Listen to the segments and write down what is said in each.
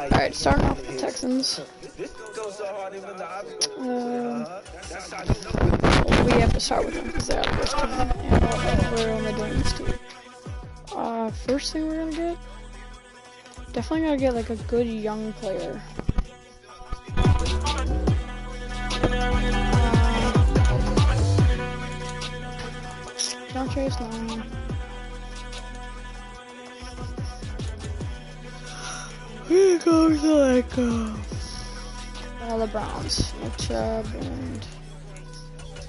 Alright, starting off with the Texans. We have to start with them because they're the worst team, and we're only doing this team. First thing we're gonna get, definitely gotta get like a good young player. Don't chase long. Here goes like the Browns, Nick Chubb and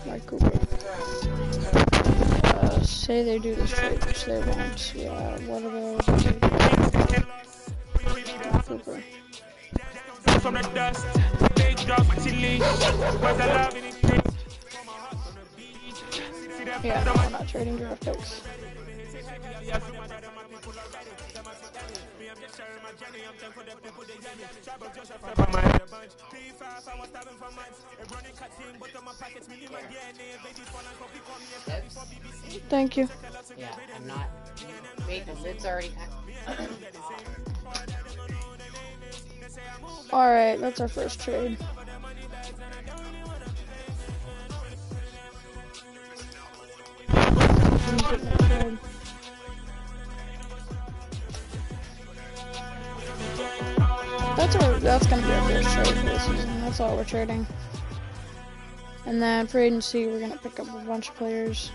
Mike Cooper. Say they do this trade, which they won't. Yeah, what about Mike Cooper? From the dust, they drop chili. Yeah, no, I'm not trading draft picks. Thank you. Yeah, I'm not. Wait, the lid's already. Alright, that's our first trade. That's gonna be our first trade for this season. That's all we're trading. And then for agency, we're gonna pick up a bunch of players.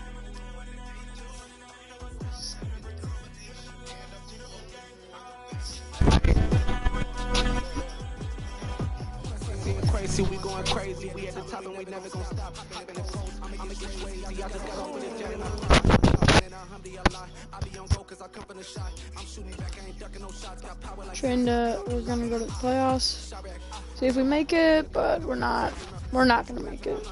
We going crazy, we at the top and we never gonna stop. I'ma get crazy, I just got over the jet and I be on go cause I come from the shot. I'm shooting back, I ain't ducking no shots, got power like We're gonna go to the playoffs. See if we make it, but we're not gonna make it.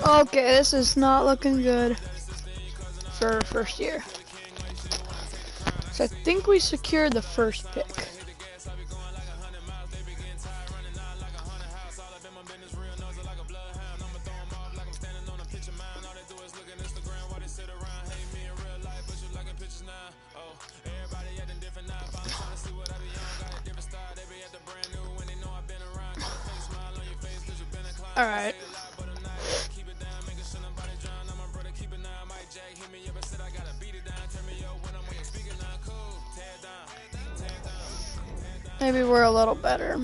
Okay, this is not looking good for first year. So I think we secured the first pick. All right. Maybe we're a little better.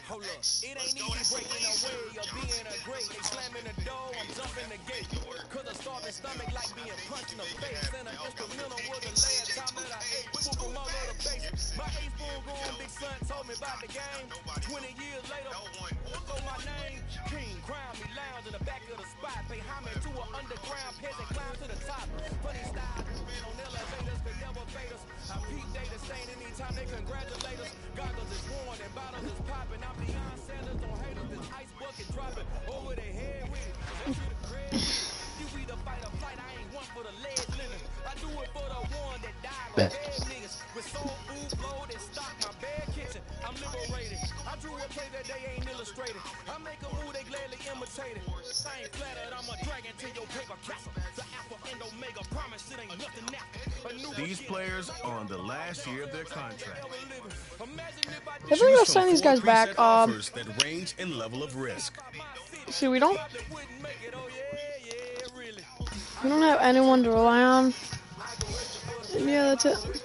Hold up. It ain't easy breaking away or being a great. They slamming the door, I'm jumping the gate. Cause a starving stomach like being punched in the face. And an instrumental was the last time that I ate. Food from all over the base. My ace spoon going, big son told me about the game. 20 years later, look on my name. King, crown me, lounge in the back of the spot. Pay homage to an underground peasant, climb to the top. Funny style, on elevators, could never fade us. I peep data saying anytime they congratulate us. Goggles is worn and bottles is popping. I'm beyond sellers, don't hate us. This ice bucket dropping over their head with it. They treat the credit. You either fight or flight, I ain't one for the lead linen. I do it for the one that died on dead niggas. With soul food, load and stock my bad kitchen. I'm liberated. I drew a play that they ain't illustrated. I make a move, they gladly imitate it. I ain't flattered, I'm a dragon to your paper castle. The Alpha and Omega promise it ain't nothing now. These players are on the last year of their contract. I think I'll sign these guys back. Offers that range and level of risk. See, we don't have anyone to rely on. Yeah, that's it.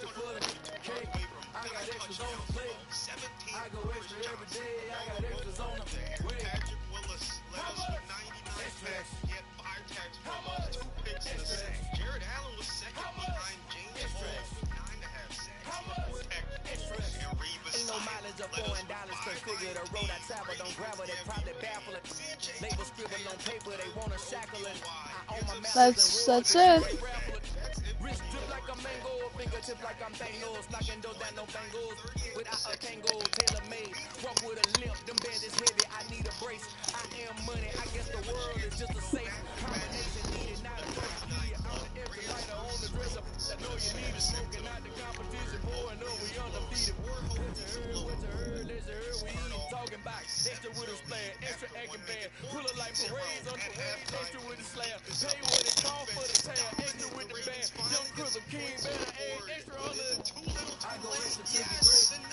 Configure the road I travel, don't gravel, they probably baffle it. Label scribble on paper, they wanna shackle it. I own my That's it. Wrist drip like a mango, fingertip like I'm Thanos, knocking those down no bangles. Without a tango, tailor made. Walk with a limp, them bands is heavy, I need a brace. I am money, I guess the world is just a safe combination needed, not a first year. I'm the every lighter on the dresser. I know you need it, smoking out the competition, boy. I know we undefeated. What you heard, they heard, we ain't talking about. Extra with a splash, extra acting bad. Pull it like parades on parade, extra with the slab. Pay what it cost for the tab, extra with the band. Young Crystal King, better add extra on the. I go extra to the great.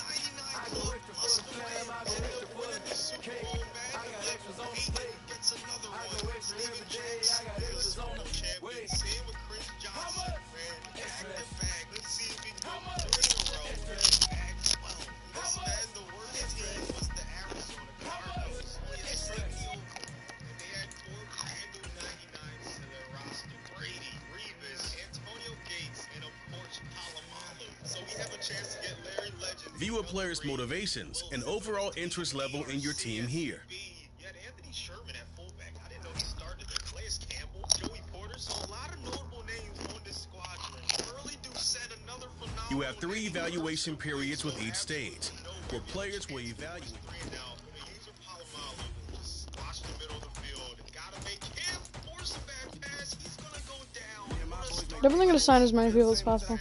I go extra for the fam, I go extra for the cake. I got extras on the plate. I go extra every day, I got extras on the way. How much? Extra. How much? Extra. How much? View a player's motivations and overall interest level in your team here. Anthony Sherman at fullback. I didn't know he started there. Calais Campbell, Joey Porter, so a lot of notable names on this squadron. Early Doucette, another phenomenal. You have 3 evaluation periods with each stage, where players will evaluate. Now, the user Palomalu, just watch the middle of the field. Gotta make him force a bad pass. He's gonna go down. Definitely gonna sign as many people as possible.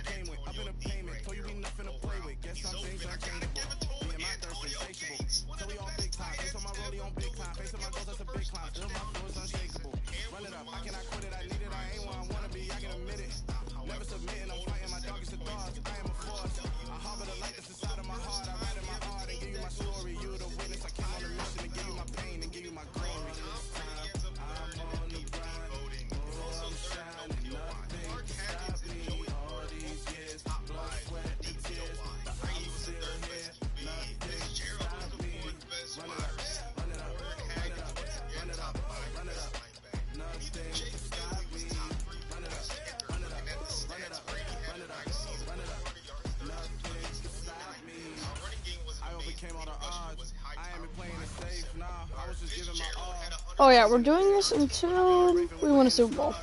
Oh yeah, we're doing this until we win a Super Bowl.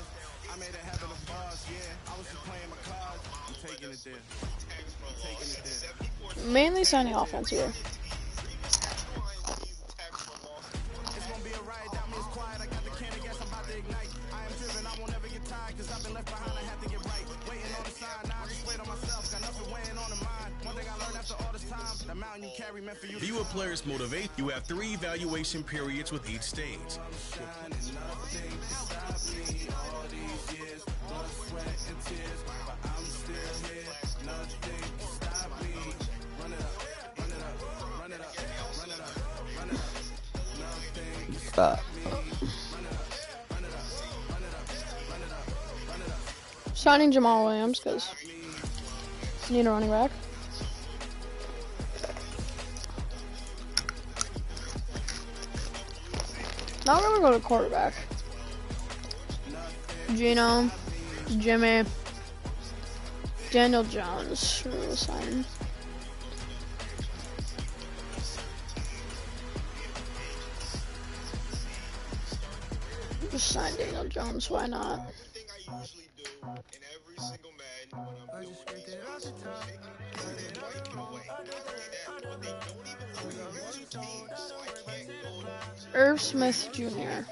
Mainly signing offense here. View a player's motivate. You have 3 evaluation periods with each stage. Signing Jamal Williams because need a running back. Now we're gonna go to quarterback. Gino, Jimmy, Daniel Jones. We'll sign. Just sign Daniel Jones. Why not? Irv Smith Jr.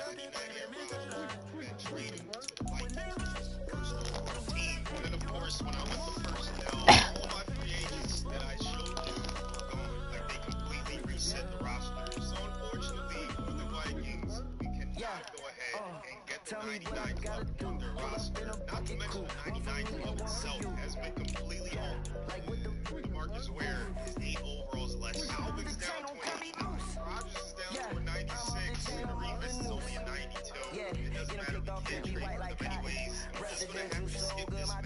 Tell me what I gotta do. Not to mention 99 itself has been completely altered. Marcus Ware is 8 overalls less. Alvin's down 20. Rodgers is down to a 96. And Revis is only a 92. It doesn't matter if you can't trade for them anyways. He's gonna have to skip this man.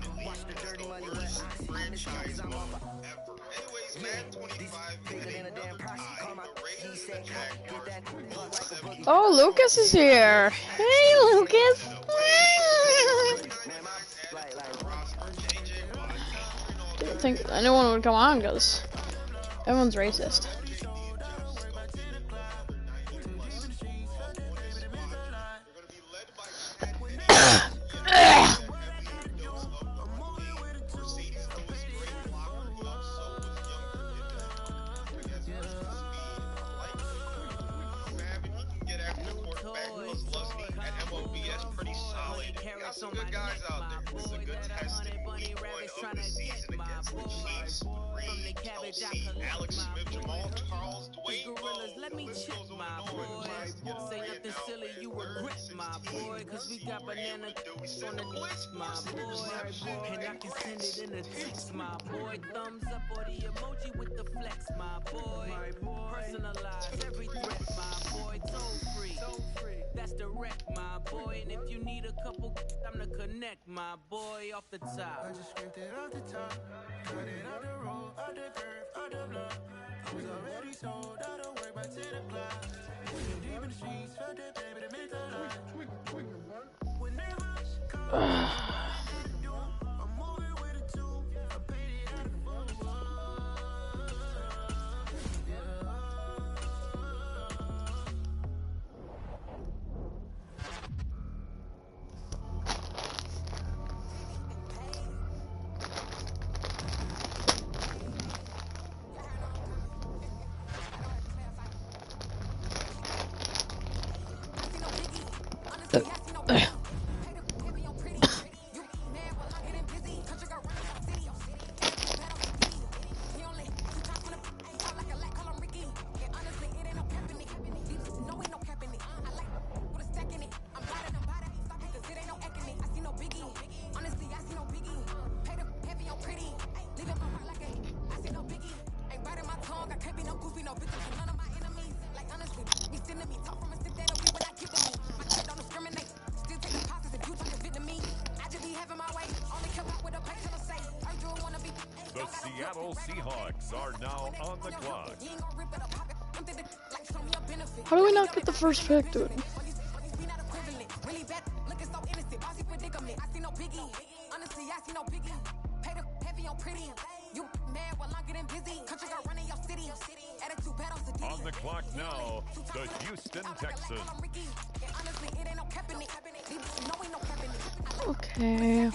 Unfortunately, the worst franchise mode ever. Anyways, man, 25 minutes. Oh, Lucas is here. Hey, Lucas. Didn't think anyone would come on because everyone's racist. got some good guys out there. It's a good testing. Week 1 of the season against the Chiefs. Reed, Kelsey, Alex Smith, Jamal Charles, Dwayne Bowe. Let me List check goes on my and on. boy. Say nothing silly, you regret my boy. Cause we got banana on the list, my boy. And I can send it in a text, my boy. Thumbs up or the emoji with the flex, my boy. Personalize every threat, my boy. Toll free. That's direct, my boy. And if you need a couple, I'm to connect, my boy, off the top. I just scraped it off the top, cut it out the road, out the curve, out the block. I was already sold, out of work, back to the clock. Deep in the streets, felt that baby, that meant a lot. Whenever she calls, I'm moving with a two. I paid it out of the phone. The Seattle Seahawks are now on the clock. How do we not get the first pick, dude? On the clock now, the Houston Texans. Okay.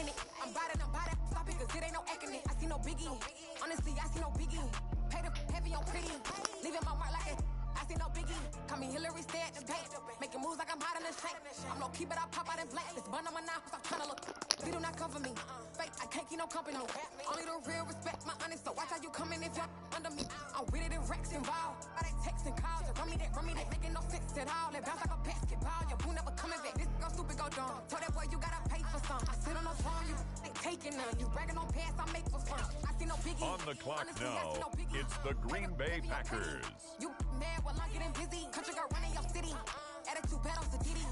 On the clock now, it's the Green Bay Packers. You mad while I'm getting busy. Country girl running your city. Attitude bad on Diddy.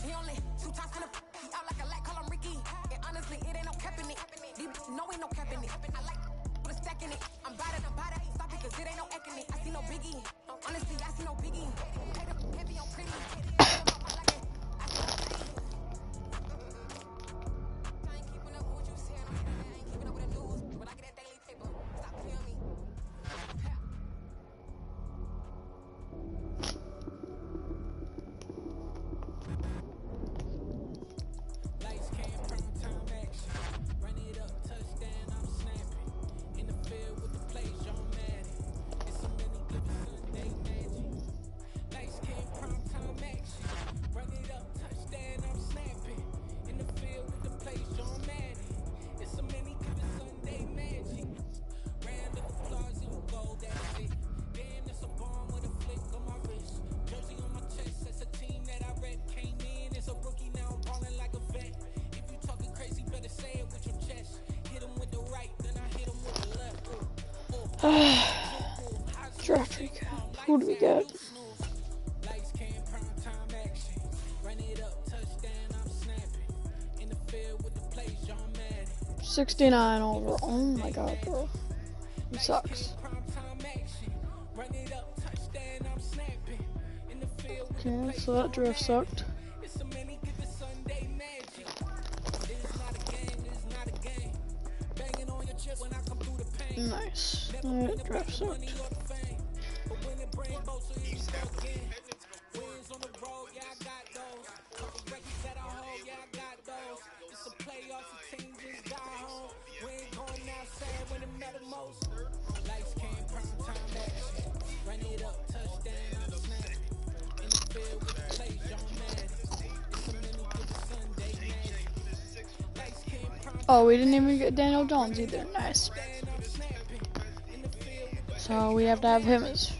He only 2 times in the he out like a light, call him Ricky. And honestly, it ain't no cap in it. No, ain't no cap in it. I like put a stack in it. I'm bad at ain't stop it, cause it ain't no eck in it. I see no biggie. Honestly, I see no biggie. Heavy on pretty. Draft recap. Who do we get? 69 over. Oh my god, bro. He sucks. Okay, so that draft sucked. Nice. That draft sucked. Oh, we didn't even get Daniel Jones either. Nice. So we have to have him as. Interceptions,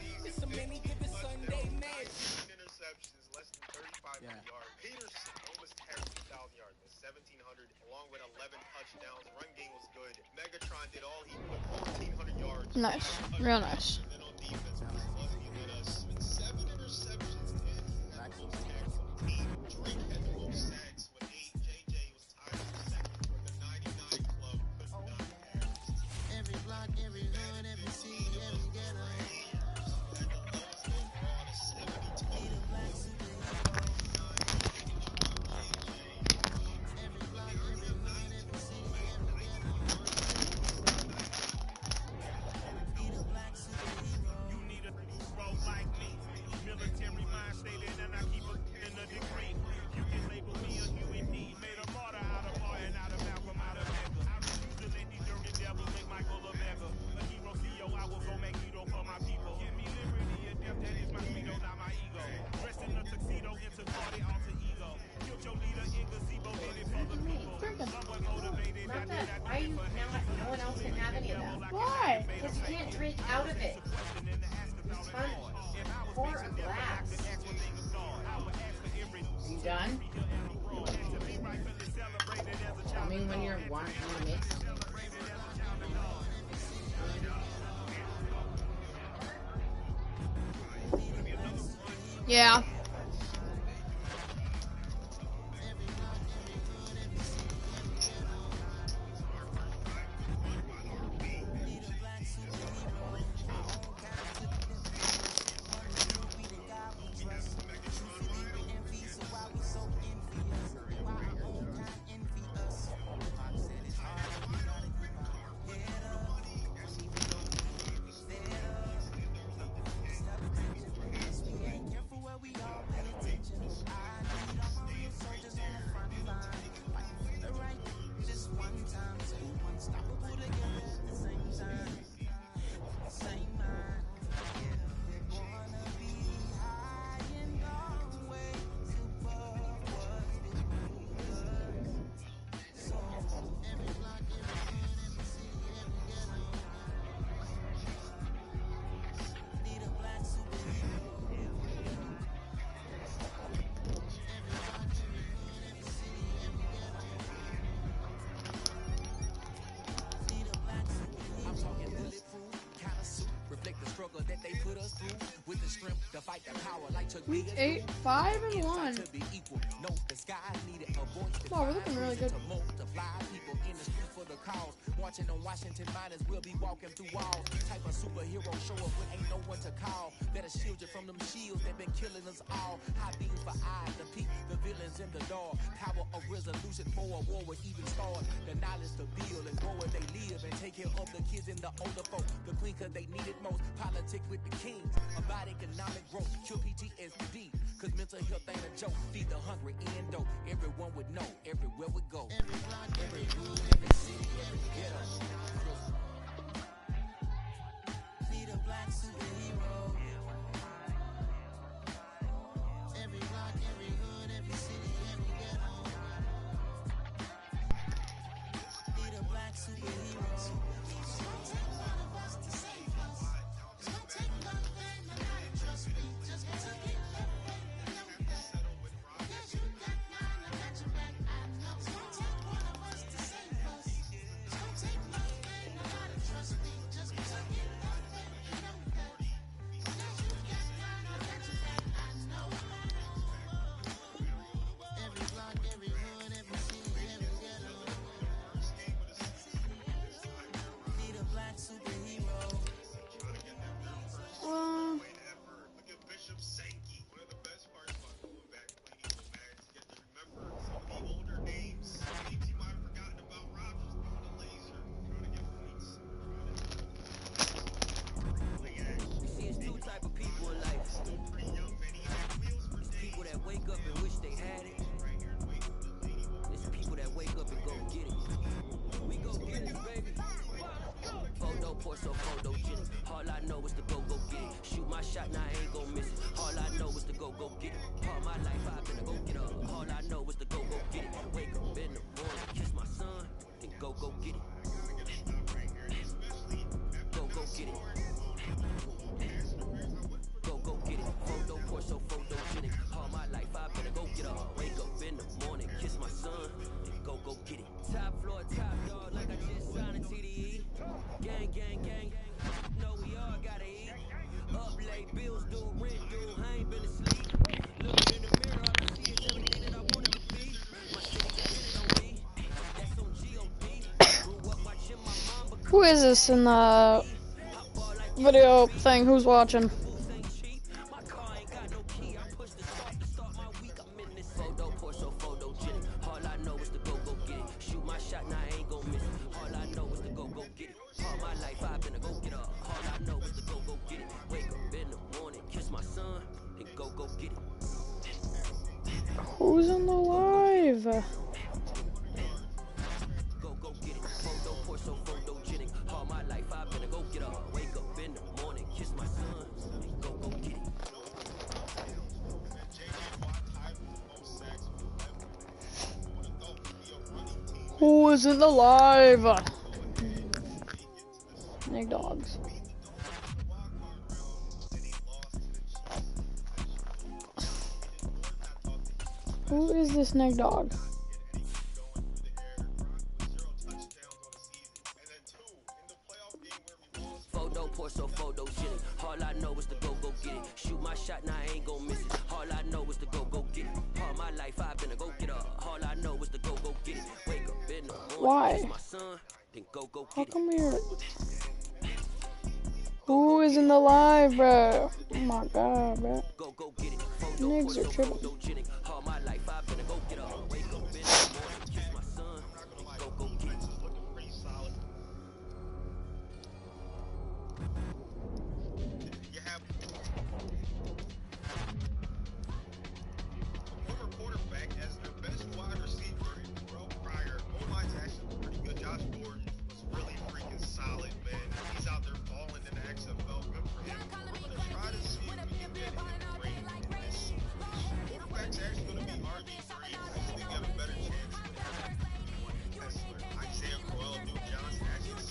less than 3,500 yards. Peterson almost had 2,000 yards, 1,700, along with 11 touchdowns. Run game was good. Megatron did all he could, 1,400 yards. Nice. Real nice. And then on defense, Chris Busby led us with 7 interceptions and 8. Drake had the most sacks with 8. JJ was tied for second for the 99 club. Could not have. Every block, every hood, every city, every ghetto. Military mind stated, and I keep in a degree. You can label me a UED, made a martyr out of Martin, out of Malcolm, out of Edgar. I refuse to let these dirty devils make Michael a beggar. A hero CEO, I will go make hero for my people. Give me liberty and death, that is my credo, not my ego. Dressed in a tuxedo, into party, alter ego. Killed your leader in gazebo, did it for the people. Someone motivated, I did that. Why you not? No one else can have any of that. Why? Because you can't drink out of it. It's fun. Pour a glass. You done? Tell me when you're wanting to make something. Yeah. Week 8, 5-1. Wow, we're looking really good. Watching on Washington miners will be walking through walls. Type of superhero show up when ain't no one to call. Better shield you from them shields that been killing us all. High beams for eyes, the peak, the villains in the dark. Power of resolution for a war would even start. The knowledge to build and grow where they live and take care of the kids and the older folk. The queen cause they need it most. Politics with the kings. About economic growth. Cure PTSD. Cause mental health ain't a joke. Feed the hungry and dope. Everyone would know. Everywhere we go. Every block, every hood, every city, every ghetto. Be the black superhero. Every block, every hood, every city, every ghetto. Be the black superhero. It's gonna take one of us to save us. It's gonna take one thing to not trust me. Just to get left faith and know that. Yes, you got mine, I got your back. I know. It's gonna take one of us to save us. It's gonna take one thing to not trust me. Just to get left faith and know that. Yes, you got mine, I got your back. I know. Every block, every hood, every city, every ghetto. Be the black superhero. Look at Bishop Sankey. One of the best parts about going back playing these matches, you get to remember some of the older names. Names you might have forgotten about. Rogers throwing a laser, trying to get points. See, it's two type of people in life. Pretty young, man. He had wheels for days. People that wake up and wish they had it. Right here to wait for the lady. It's people that wake up and go get it. We go get it, baby. Photo poor, so photogenic. All I know is to go get it. Shoot my shot, now I ain't gon' miss it. All I know is to go get it. All my life I've been to go get up. All I know is to go get it. Wake up in the morning, kiss my son, then go Who is this in the video thing? Who's watching? Who's in the live? Who is in the live? Nick Dogs. Who is this Nick Dog? All I know is to go get it. Shoot my shot, now I ain't gon' miss it. All I know is to go get it. All my life I've been a go getter. All I know is to go get it. Wake up in the morning. Why? My son, then go How get it. come we're... Who is in the live, bro? Oh my god, bro. Go get it. Niggas are tripping. All my life I've been a go getter. Wake up in the morning, kiss my son, then go get it. You have former quarterback as their best wide receiver in Terrell Pryor. O-line's actually pretty good. Josh Gordon was really freaking solid, man. He's out there balling in the XFL. Good for him. We're gonna try to see if we can get him great in this season. Quarterback's actually gonna be RG3. I think we have a better chance with Kessler. Isaiah Crowell, Duke Johnson, actually.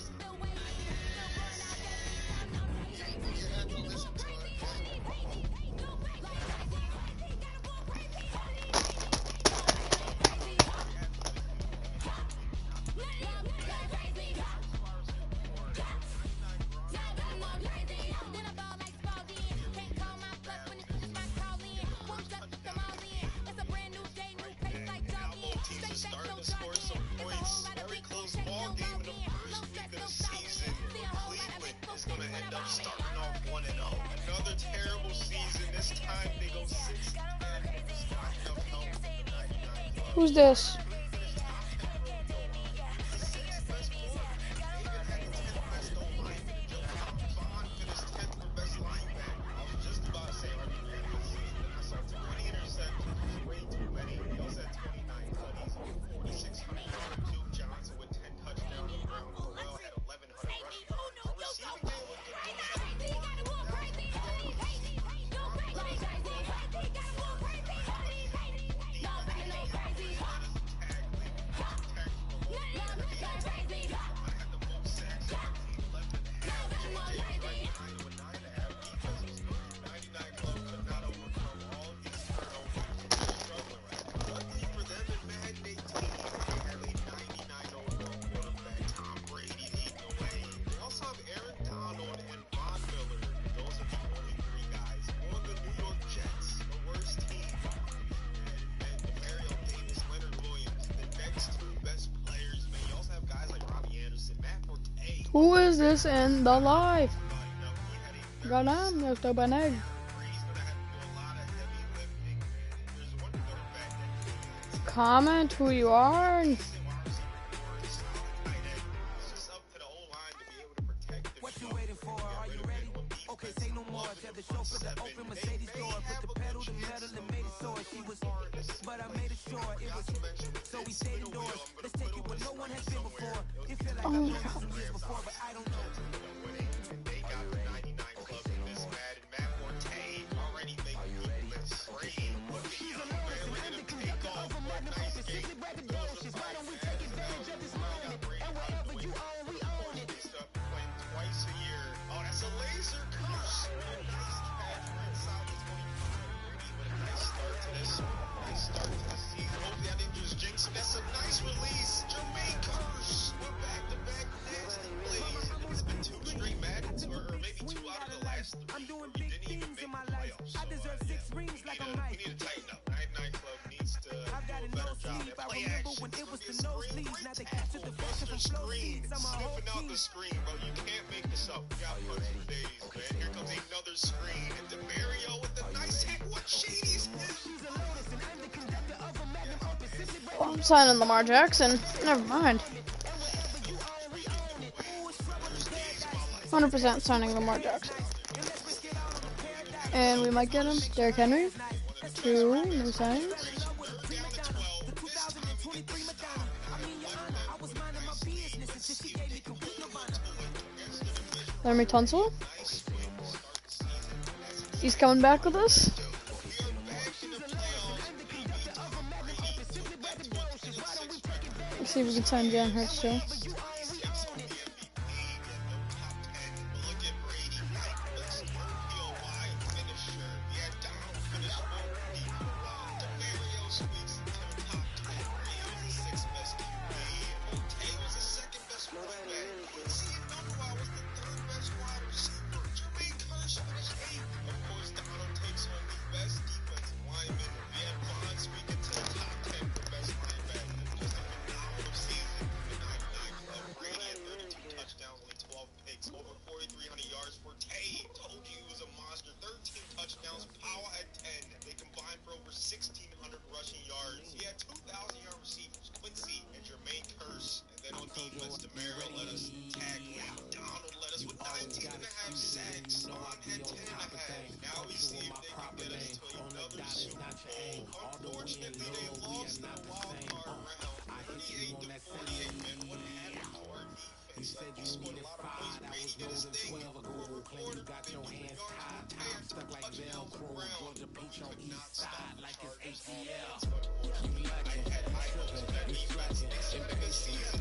Who's this? Who is this in the live? Got him, left up an egg. Comment who you are. What you waiting for? Are you ready? Okay, say no more. Tell the chauffeur to open Mercedes door. Put the pedal to metal and made it so she was, but I made it sure it was. So we stayed indoors. Let's take it where no one has been before. It feel like I've been some years before, but I don't know. They got the 99 club in this Madden. Matt Forte already making people afraid. Look at young man, look at him take off. What nice game. Why don't we take advantage of this moment? And whatever you own, we own it. They start playing twice a year. Oh, that's a laser curse. Nice catch. Inside the 20. Nice start to this. Nice start to the season. Hopefully I didn't just jinx it. That's a nice release. Jermaine Curse. We're back-to-back nasty plays. It's been 2 straight Maddens, or maybe 2 out of the last 3. I'm doing big things in my life. I deserve 6 rings like a We Mike. need to tighten up. 99 Club needs to do a better job. play action. It was the screen right tackle, buster screen, sniffing out the screen, bro. You can't make this up. We got punch for days, man. Here comes another screen. And DeMario with the nice hit. What Shady's hit? Oh, I'm signing Lamar Jackson. Never mind. 100% signing Lamar Jackson. And we might get him. Derrick Henry. 2 new signings. Laremy Tunsil. He's coming back with us. Let's see if we can sign Jalen Hurts too.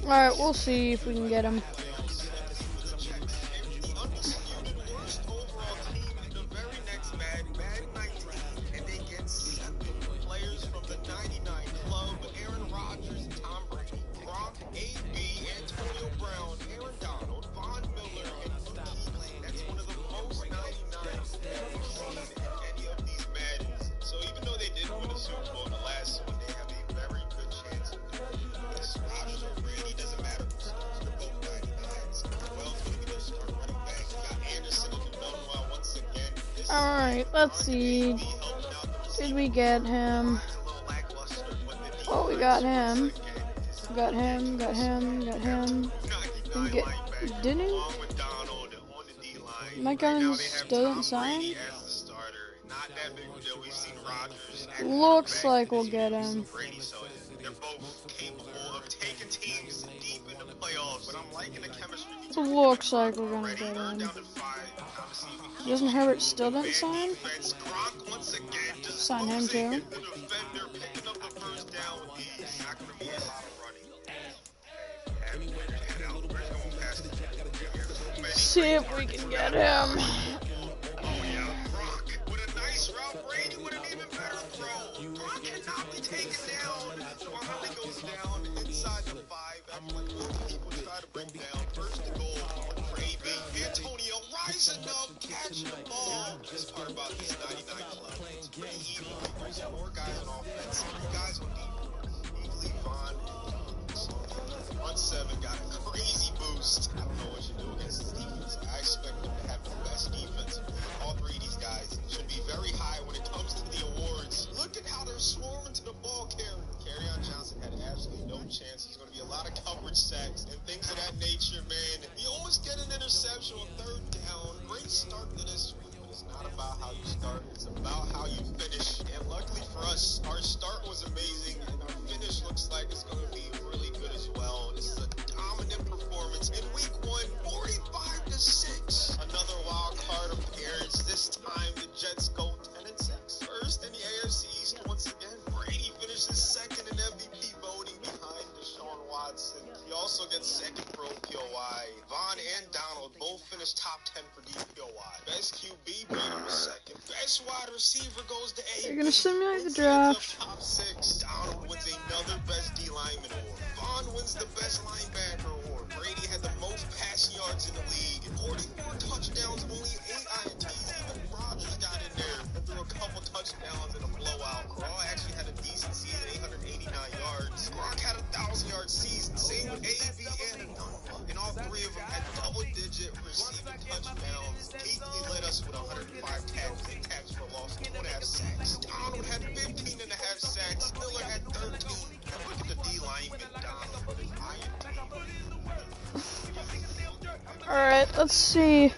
Alright, we'll see if we can get him. Alright, let's see. Did we get him? Oh, we got him. Got him. Didn't he? Mike Evans still didn't sign? Looks like we'll get him. Looks like we're gonna get him. Justin Herbert still didn't sign? Sign him too. See if we can get him. Rising up, catching the ball. This part about this 99 club. It's pretty even. There's 4 guys on offense, 3 guys on defense. Easily Vaughn. Front 7 got a crazy boost. I don't know what you do against this defense. I expect them to have the best defense. All 3 of these guys should be very high when it comes to the awards. Look at how they're swarming to the ball carrier. Kerryon Johnson had absolutely no chance. He's going to be a lot of coverage sacks and things of that nature, man. You almost get an interception on 3rd down. Great start to this week, but it's not about how you start. It's about how you finish. And luckily for us, our start was amazing, and our finish looks like it's going to be really good as well. This is a dominant performance in week 1, 45-6. Another wild card appearance. This time the Jets go 10-6. First in the AFC East once again. Brady finishes 2nd in MVP voting behind Deshaun Watson. He also gets 2nd for OPOY. Vaughn and Donald both finished top 10 for DPOY. Best QB, Brady was 2nd. Best wide receiver goes to A. You're gonna simulate the draft. Top 6. Donald wins another best D lineman award. Vaughn wins the best linebacker award. Brady had the most passing yards in the league. 44 touchdowns, only 8 INTs. Even Rodgers got in there and threw a couple touchdowns in a blowout. Crawl actually had a decent season, 889 yards. Alright, let's see.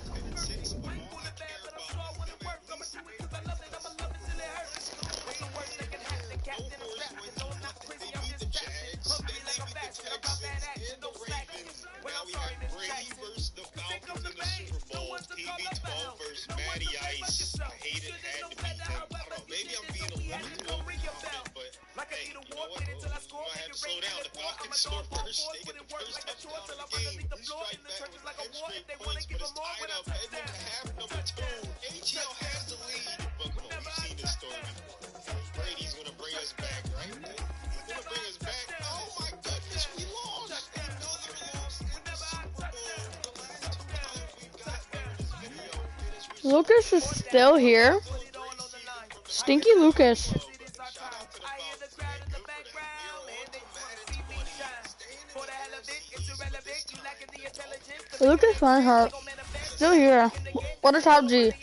Now we have Brady versus the Falcons in the Super Bowl. TB12 versus Matty Ice. Hayden had to beat him. I don't know, maybe I'm being a little too overconfident, but hey, you know what? You're gonna have to slow down. The Falcons score first. They get the first touchdown of the game. We strike back with 10 straight points, but it's tied up. Heading into half number 2. ATL has the lead. But come on, we've seen this story before. Brady's gonna bring us back, right? He's gonna bring us back. Oh my goodness, we lost. Lucas is still here. Stinky Lucas. Lucas Reinhardt. Still here. What a top G.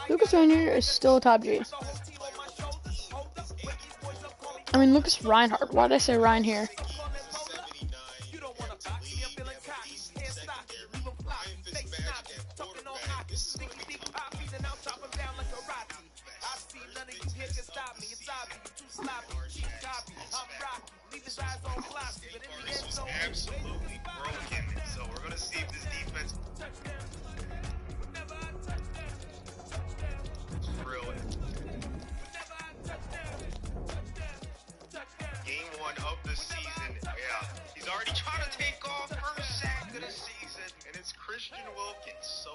Lucas Reinhardt is still a top G. I mean, Lucas Reinhardt. Why did I say Ryan here? Absolutely broken. So we're gonna see if this defense brilliant. Game 1 of the season. Yeah, he's already trying to take off first sack of the season, and it's Christian Wilkins. So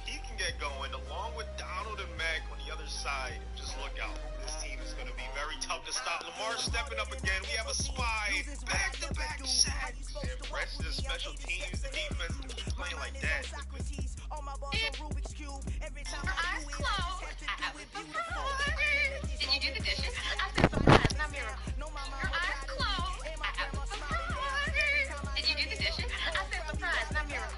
he can get going along with Donald and Mack on the other side. Just look out. This team is going to be very tough to stop. Lamar stepping up again. We have a spy. Back-to-back sacks. And rest of the special teams, the defense can keep playing like that. Your eyes closed. I was surprised. Did you do the dishes? I said surprise, not miracle. Your eyes closed. I was surprised. Did you do the dishes? I said surprise, not miracle.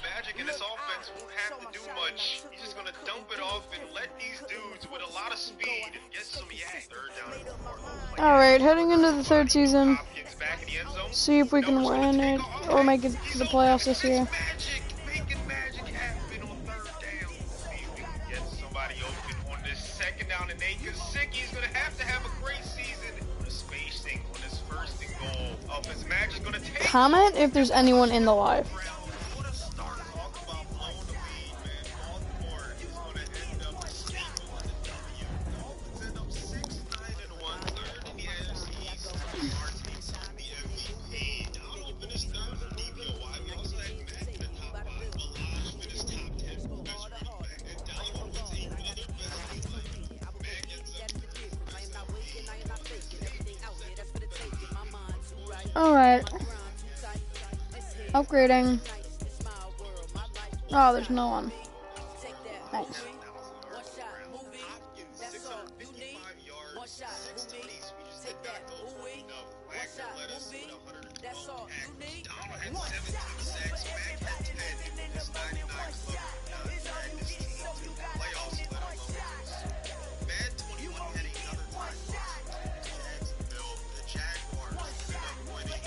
Magic in this offense won't have to do much. He's just going to dump it off and let these dudes with a lot of speed get some yak. Third down and 4. Alright, heading into the third season. Hopkins back in the end zone. See if we can win it or make it to the playoffs this year. Making magic happen on third down. See if we can get somebody open on this second down and 8. Gesicki's going to have a great season. The spacing on his first and goal. Oh, is Magic going to take Comment if there's anyone in the live. Alright. Upgrading. Oh, there's no one. Nice.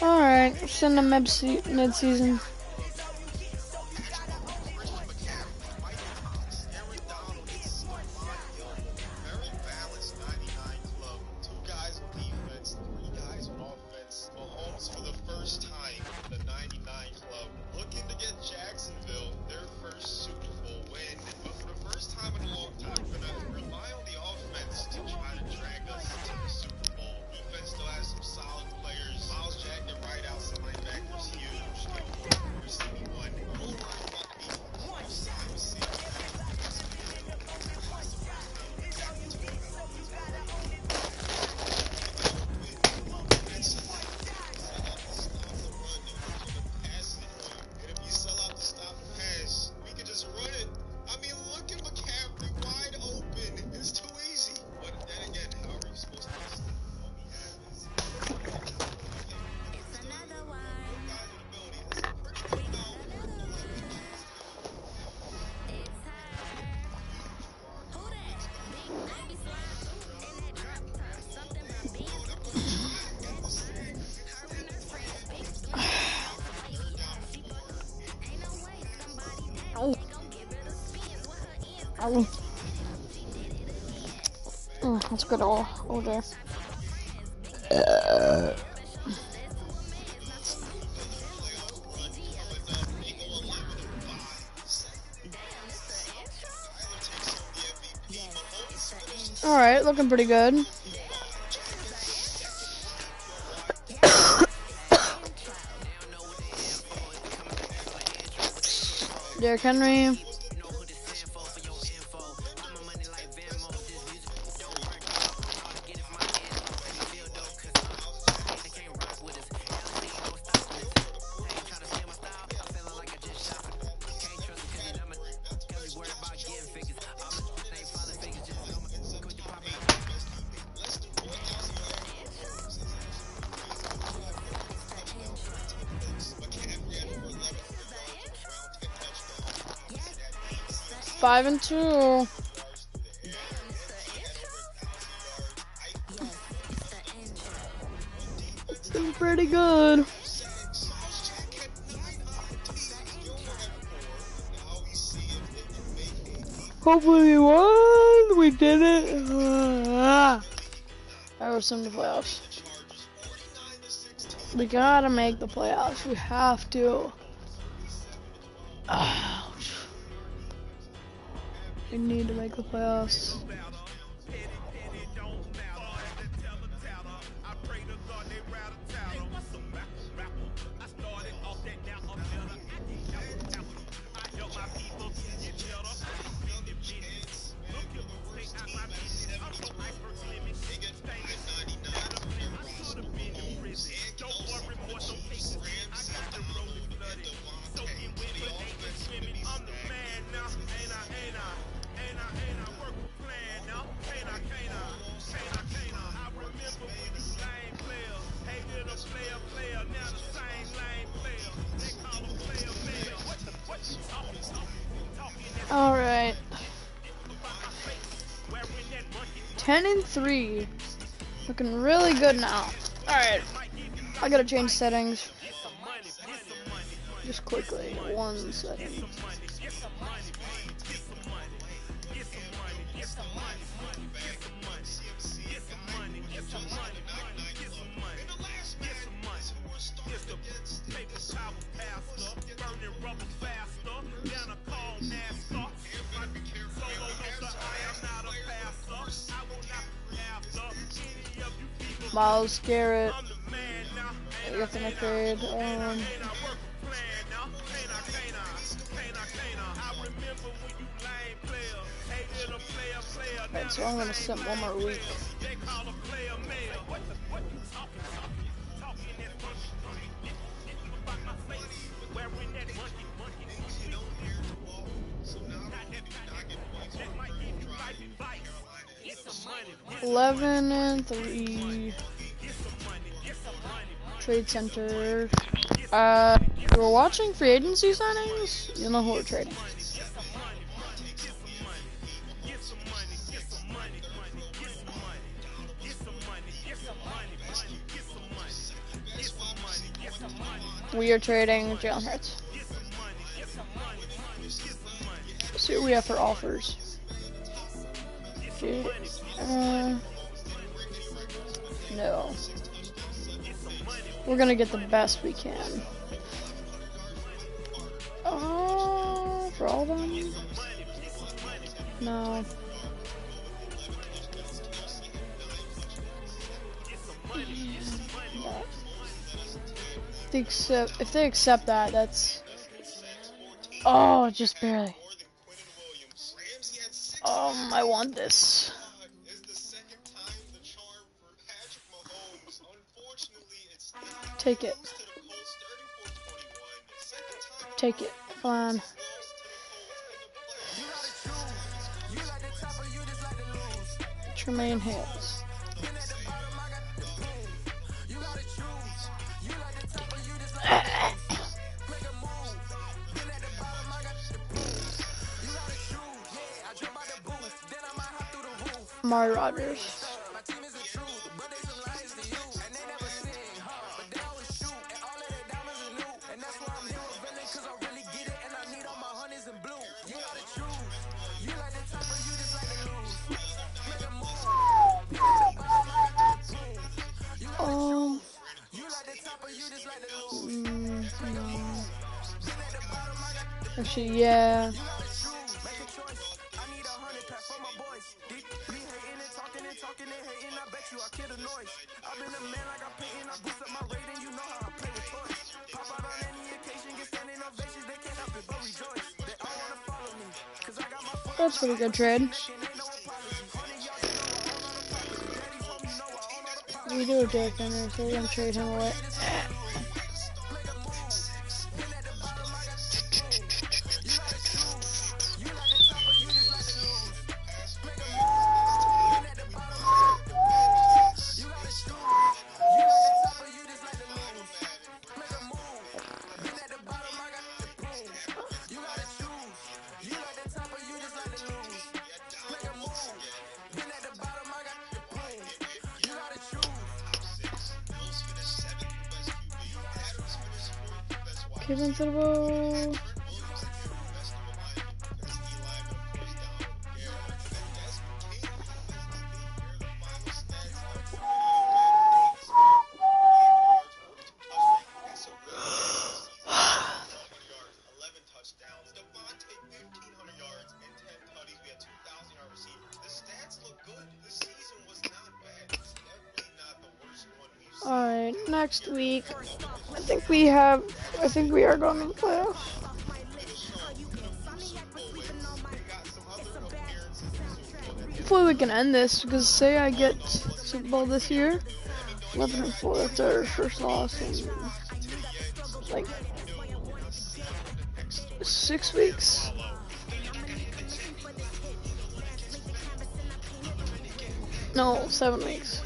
Alright, send them mid-season. Ow. That's good, OJ. All right, looking pretty good. Derrick Henry. Five and 2. It's been pretty good. Hopefully we won. We did it. I was in the playoffs. We gotta make the playoffs. We have to. Ouch. We need to make the playoffs. All right. 10 and 3. Looking really good now. All right. I gotta change settings. Just quickly. One setting. Myles Garrett. I got the trade. Alright, so I'm gonna sit one more week. Eleven and 3. Trade center. We're watching free agency signings. You know who we're trading. We are trading Jalen Hurts. Let's see what we have for offers. No. We're gonna get the best we can. For all of them? No. If they accept that, that's... Oh, just barely. I want this. Take it. Take it. Come on. Tremaine Hales. Amari Rodgers. Actually, yeah. That's a pretty good trade. We do a Derrick Henry, so we're gonna trade him away. Kevin Thibodeau. Alright, next week, I think we are going to the playoffs. Hopefully we can end this, because say I get Super Bowl this year, 11-4, that's our first loss in, like, 6 weeks. No, 7 weeks.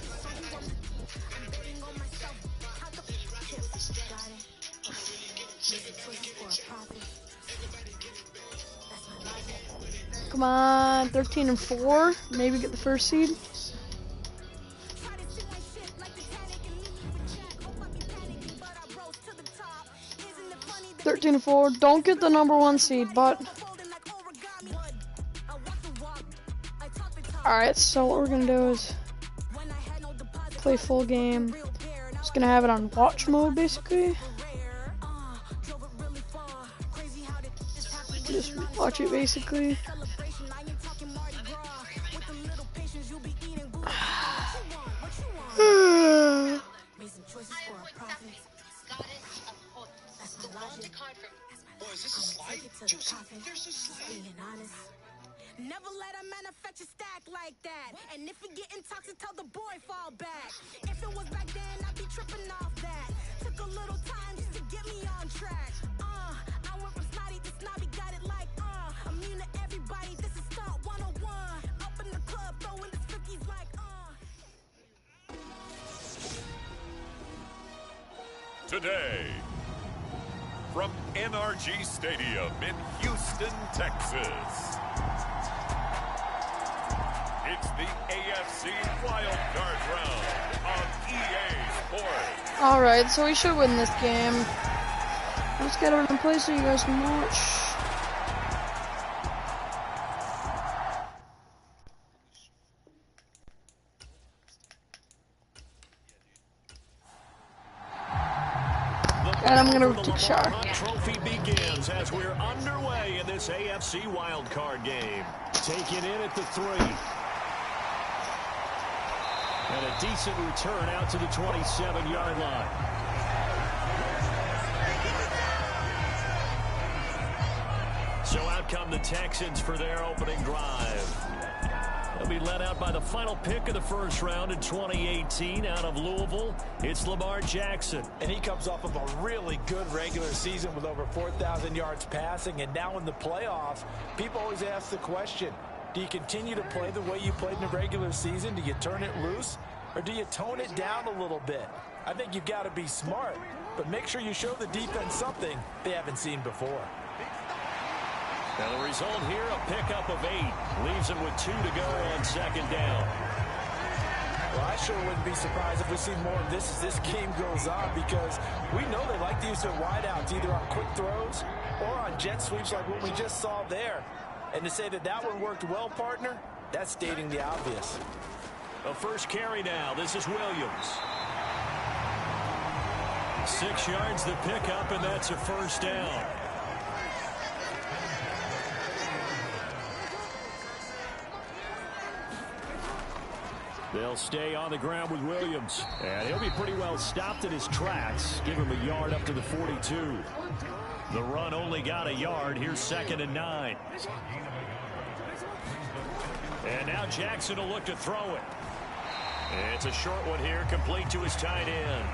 Come on, 13-4, maybe get the first seed. 13-4, don't get the #1 seed, but alright, so what we're gonna do is play full game. Just gonna have it on watch mode basically. Just watch it basically. Never let a manufacture stack like that. And if you get toxic, tell the boy fall back. If it was back then, I'd be tripping off that. Took a little time just to get me on track. I went from snotty to snobby, got it like immune to everybody. This is stunt 101. Up in the club, throwing the 50s like Today, from NRG Stadium in Houston, Texas. It's the AFC Wildcard Round on EA Sports. Alright, so we should win this game. Let's get it in place so you guys can watch. And I'm gonna take a shower. Trophy begins as we're underway in this AFC Wildcard game. Taken in at the 3. And a decent return out to the 27-yard line. So out come the Texans for their opening drive. They'll be led out by the final pick of the first round in 2018 out of Louisville. It's Lamar Jackson. And he comes off of a really good regular season with over 4,000 yards passing. And now in the playoffs, people always ask the question, do you continue to play the way you played in the regular season? Do you turn it loose? Or do you tone it down a little bit? I think you've got to be smart, but make sure you show the defense something they haven't seen before. Now the result here, a pickup of 8. Leaves them with 2 to go on second down. Well, I sure wouldn't be surprised if we see more of this as this game goes on, because we know they like to use their wideouts either on quick throws or on jet sweeps like what we just saw there. And to say that that one worked well, partner, that's stating the obvious. A first carry now. This is Williams. 6 yards the pickup, and that's a first down. They'll stay on the ground with Williams. And he'll be pretty well stopped in his tracks. Give him a yard up to the 42. The run only got a yard. Here's 2nd and 9. And now Jackson will look to throw it. It's a short one here, complete to his tight end.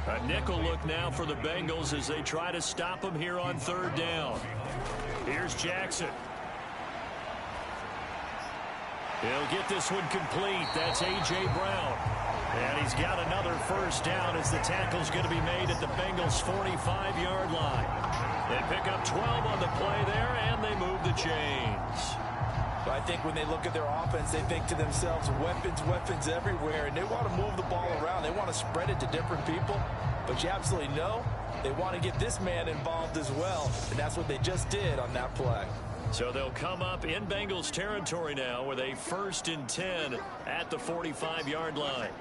A nickel look now for the Bengals as they try to stop him here on 3rd down. Here's Jackson. He'll get this one complete. That's A.J. Brown. And he's got another 1st down as the tackle's going to be made at the Bengals' 45-yard line. They pick up 12 on the play there, and they move the chains. But I think when they look at their offense, they think to themselves, weapons, weapons everywhere, and they want to move the ball around. They want to spread it to different people. But you absolutely know they want to get this man involved as well, and that's what they just did on that play. So they'll come up in Bengals territory now with a 1st and 10 at the 45-yard line.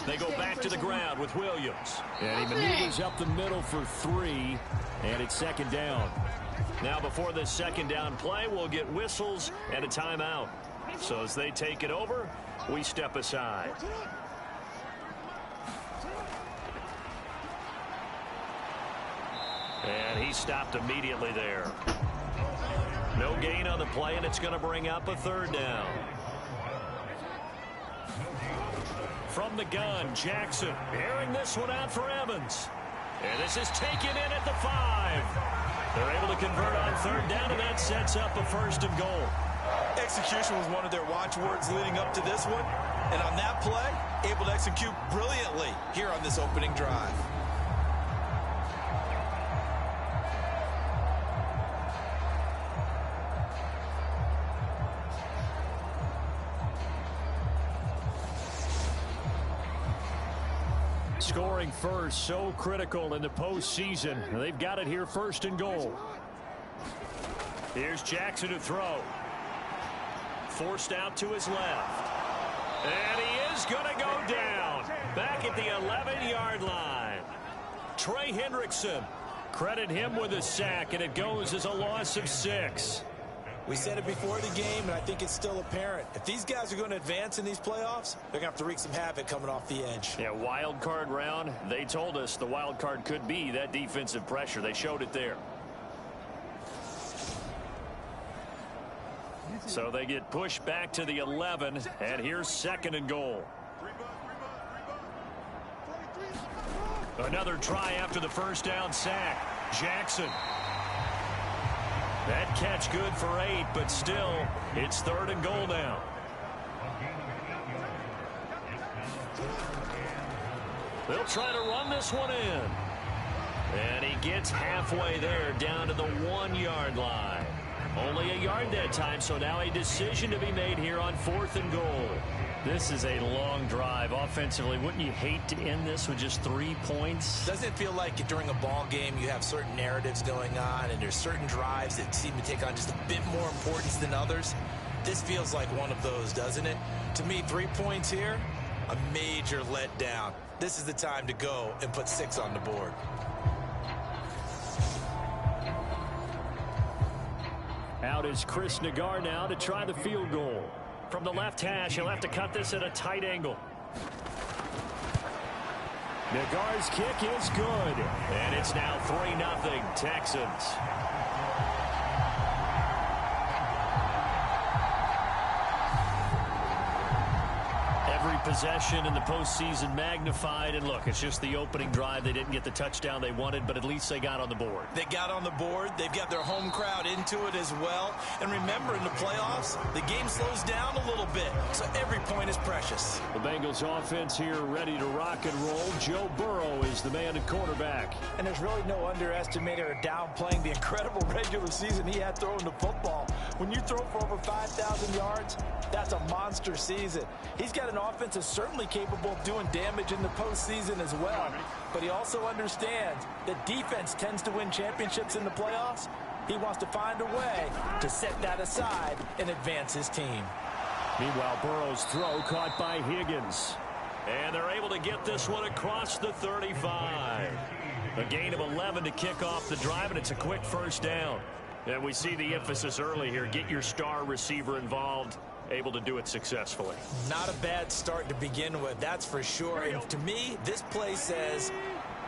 They go back to the ground with Williams. And he maneuvers up the middle for 3, and it's 2nd down. Now before this 2nd down play, we'll get whistles and a timeout. So as they take it over, we step aside. And he stopped immediately there. No gain on the play, and it's going to bring up a 3rd down. From the gun, Jackson airing this one out for Evans. And this is taken in at the 5. They're able to convert on 3rd down, and that sets up a 1st and goal. Execution was one of their watchwords leading up to this one. And on that play, able to execute brilliantly here on this opening drive. Scoring first, so critical in the postseason. They've got it here, 1st and goal. Here's Jackson to throw. Forced out to his left. And he is going to go down. Back at the 11-yard line. Trey Hendrickson. Credit him with a sack, and it goes as a loss of 6. We said it before the game, and I think it's still apparent. If these guys are going to advance in these playoffs, they're going to have to wreak some havoc coming off the edge. Yeah, wild card round. They told us the wild card could be that defensive pressure. They showed it there. So they get pushed back to the 11, and here's 2nd and goal. Another try after the 1st down sack. Jackson. That catch good for 8, but still, it's 3rd and goal now. They'll try to run this one in. And he gets halfway there, down to the 1-yard line. Only a yard that time, so now a decision to be made here on 4th and goal. This is a long drive offensively. Wouldn't you hate to end this with just 3 points? Doesn't it feel like during a ball game you have certain narratives going on and there's certain drives that seem to take on just a bit more importance than others? This feels like one of those, doesn't it? To me, 3 points here, a major letdown. This is the time to go and put 6 on the board. Out is Chris Nagar now to try the field goal. From the left hash, he'll have to cut this at a tight angle. Nagar's kick is good. And it's now 3-0 Texans. Every possession in the postseason magnified. And look, it's just the opening drive. They didn't get the touchdown they wanted, but at least they got on the board. They got on the board. They've got their home crowd into it as well. And remember, in the playoffs, the game slows down a little bit. So every point is precious. The Bengals offense here ready to rock and roll. Joe Burrow is the man at quarterback. And there's really no underestimating or downplaying the incredible regular season he had throwing the football. When you throw for over 5,000 yards, that's a monster season. He's got an offense that's certainly capable of doing damage in the postseason as well. But he also understands that defense tends to win championships in the playoffs. He wants to find a way to set that aside and advance his team. Meanwhile, Burrow's throw caught by Higgins. And they're able to get this one across the 35. A gain of 11 to kick off the drive, and it's a quick 1st down. And we see the emphasis early here. Get your star receiver involved, able to do it successfully. Not a bad start to begin with, that's for sure. And to me, this play says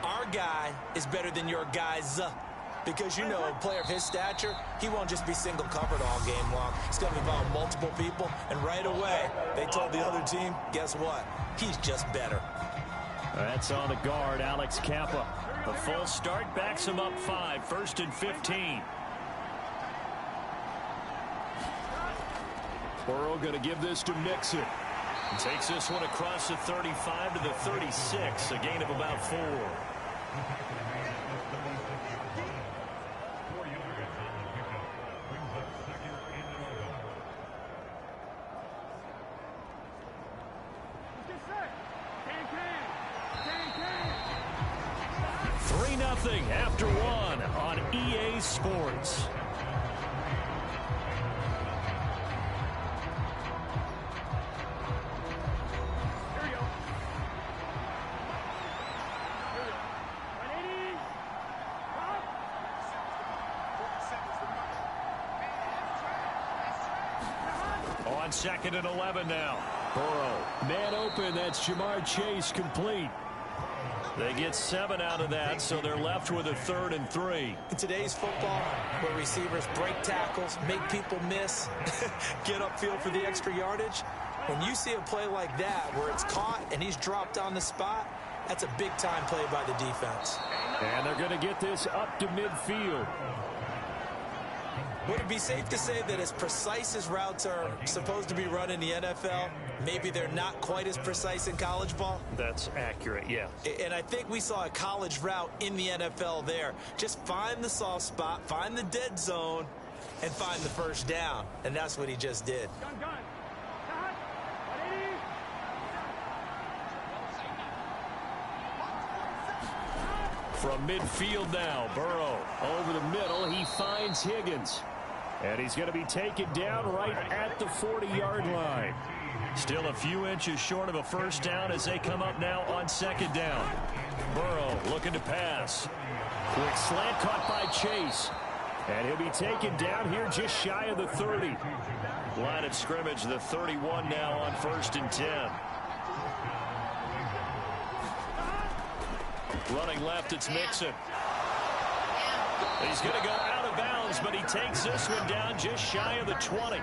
our guy is better than your guys. Because, you know, a player of his stature, he won't just be single covered all game long. He's going to involve multiple people. And right away, they told the other team, guess what? He's just better. That's on the guard, Alex Kappa. The full start backs him up 5, 1st and 15. Burrow going to give this to Mixon. Takes this one across the 35 to the 36, a gain of about 4. After 1 on EA Sports. On 2nd and 11 now. Burrow, man open, that's Jamar Chase, complete. They get 7 out of that, so they're left with a 3rd and 3. In today's football, where receivers break tackles, make people miss, get upfield for the extra yardage, when you see a play like that where it's caught and he's dropped on the spot, that's a big-time play by the defense. And they're going to get this up to midfield. Would it be safe to say that as precise as routes are supposed to be run in the NFL, maybe they're not quite as precise in college ball? That's accurate, yeah. And I think we saw a college route in the NFL there. Just find the soft spot, find the dead zone, and find the first down. And that's what he just did. From midfield now, Burrow over the middle. He finds Higgins. And he's going to be taken down right at the 40-yard line. Still a few inches short of a first down as they come up now on 2nd down. Burrow looking to pass. Quick slant caught by Chase. And he'll be taken down here just shy of the 30. Line of scrimmage, the 31 now on 1st and 10. Running left, it's Mixon. He's going to go out of bounds, but he takes this one down just shy of the 20.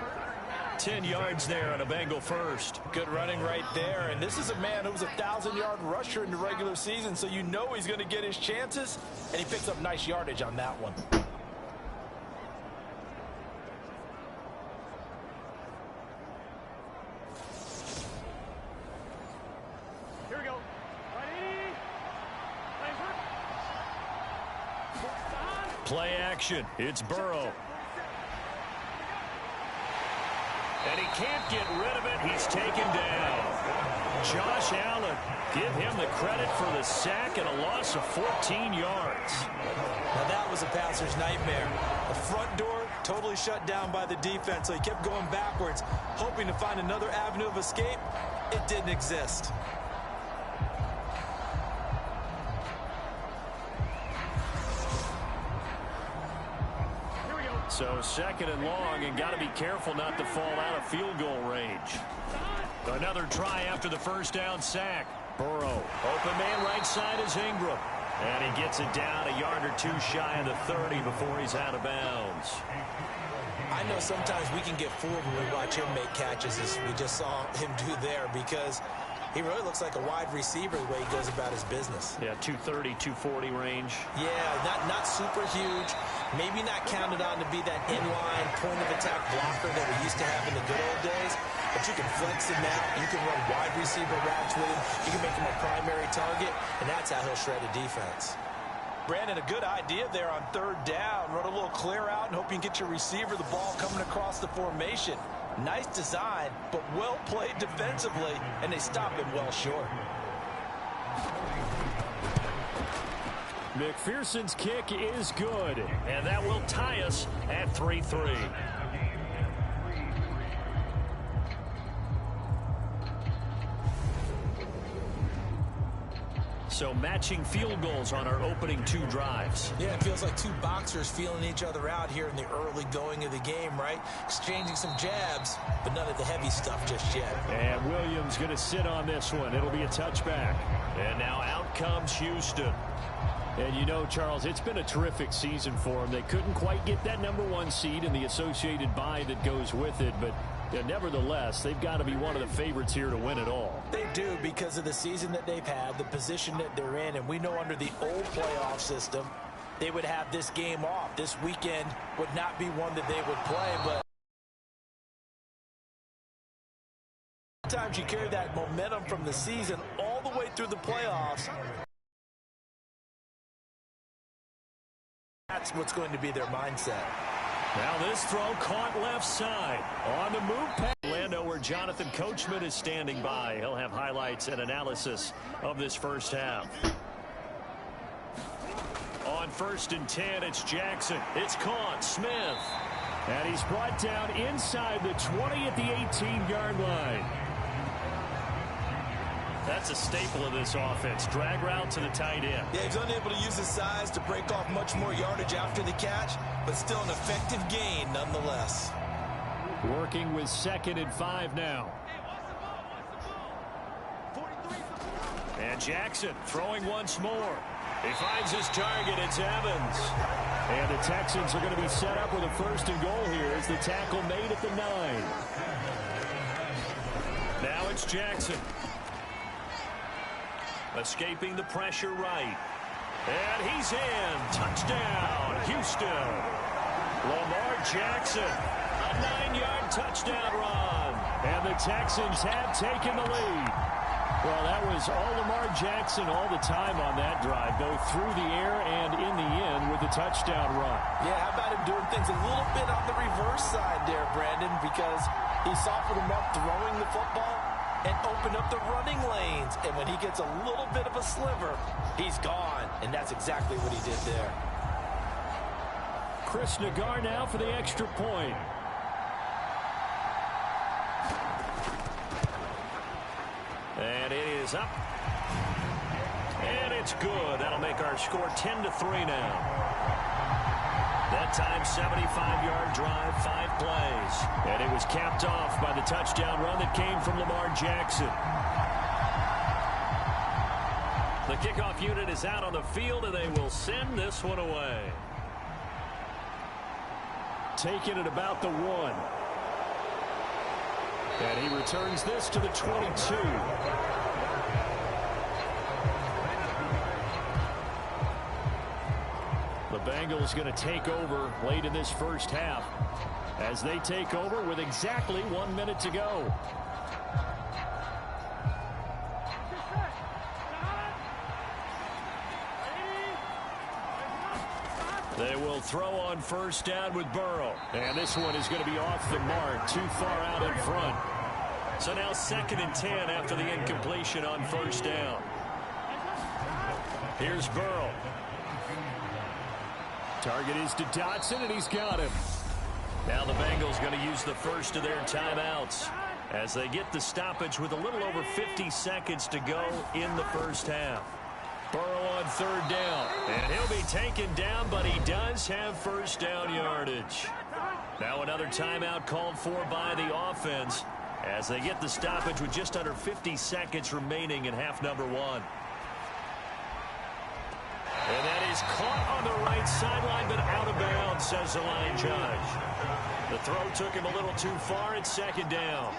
10 yards there on a Bengal first. Good running right there. And this is a man who was a 1,000-yard rusher in the regular season, so you know he's going to get his chances, and he picks up nice yardage on that one. Here we go. Play action. It's Burrow. And he can't get rid of it. He's taken down. Josh Allen, give him the credit for the sack and a loss of 14 yards. Now that was a passer's nightmare. The front door totally shut down by the defense, so he kept going backwards, hoping to find another avenue of escape. It didn't exist. So 2nd and long, and got to be careful not to fall out of field goal range. Another try after the first down sack. Burrow, open man right side is Ingram. And he gets it down a yard or 2 shy of the 30 before he's out of bounds. I know sometimes we can get fooled when we watch him make catches, as we just saw him do there, because he really looks like a wide receiver the way he goes about his business. Yeah, 230, 240 range. Yeah, not super huge. Maybe not counted on to be that inline point-of-attack blocker that we used to have in the good old days. But you can flex him out. You can run wide receiver routes with him. You can make him a primary target, and that's how he'll shred a defense. Brandon, a good idea there on 3rd down. Run a little clear out and hope you can get your receiver the ball coming across the formation. Nice design, but well played defensively, and they stop him well short. McPherson's kick is good, and that will tie us at 3-3. So matching field goals on our opening 2 drives. Yeah, it feels like 2 boxers feeling each other out here in the early going of the game, right? Exchanging some jabs, but none of the heavy stuff just yet. And Williams going to sit on this one. It'll be a touchback. And now out comes Houston. And you know, Charles, it's been a terrific season for them. They couldn't quite get that #1 seed and the associated bye that goes with it, but nevertheless, they've got to be one of the favorites here to win it all. They do, because of the season that they've had, the position that they're in, and we know under the old playoff system, they would have this game off. This weekend would not be one that they would play, but sometimes you carry that momentum from the season all the way through the playoffs. That's what's going to be their mindset. Now this throw caught left side. On the move pass. Orlando, where Jonathan Coachman is standing by. He'll have highlights and analysis of this first half. On 1st and 10, it's Jackson. It's caught. Smith. And he's brought down inside the 20 at the 18-yard line. That's a staple of this offense. Drag route to the tight end. Yeah, he's unable to use his size to break off much more yardage after the catch, but still an effective gain nonetheless. Working with 2nd and 5 now. And Jackson throwing once more. He finds his target. It's Evans. And the Texans are going to be set up with a 1st and goal here as the tackle made at the 9. Now it's Jackson. Escaping the pressure right. And he's in. Touchdown, Houston. Lamar Jackson. A 9-yard touchdown run. And the Texans have taken the lead. Well, that was all Lamar Jackson all the time on that drive, both through the air and in the end with the touchdown run. Yeah, how about him doing things a little bit on the reverse side there, Brandon, because he softened him up throwing the football and opened up the running lanes. And when he gets a little bit of a sliver, he's gone. And that's exactly what he did there. Chris Nagar now for the extra point. And it is up. And it's good. That'll make our score 10-3 now. That time, 75-yard drive, 5 plays. And it was capped off by the touchdown run that came from Lamar Jackson. The kickoff unit is out on the field, and they will send this one away. Taking it about the 1. And he returns this to the 22. The Bengals going to take over late in this first half as they take over with exactly 1 minute to go. They will throw on 1st down with Burrow. And this one is going to be off the mark, too far out in front. So now 2nd and 10 after the incompletion on 1st down. Here's Burrow. Target is to Dotson, and he's got him. Now the Bengals going to use the first of their timeouts as they get the stoppage with a little over 50 seconds to go in the first half. Burrow on 3rd down, and he'll be taken down, but he does have 1st down yardage. Now another timeout called for by the offense as they get the stoppage with just under 50 seconds remaining in half number 1. And that is caught on the right sideline, but out of bounds, says the line judge. The throw took him a little too far. It's 2nd down.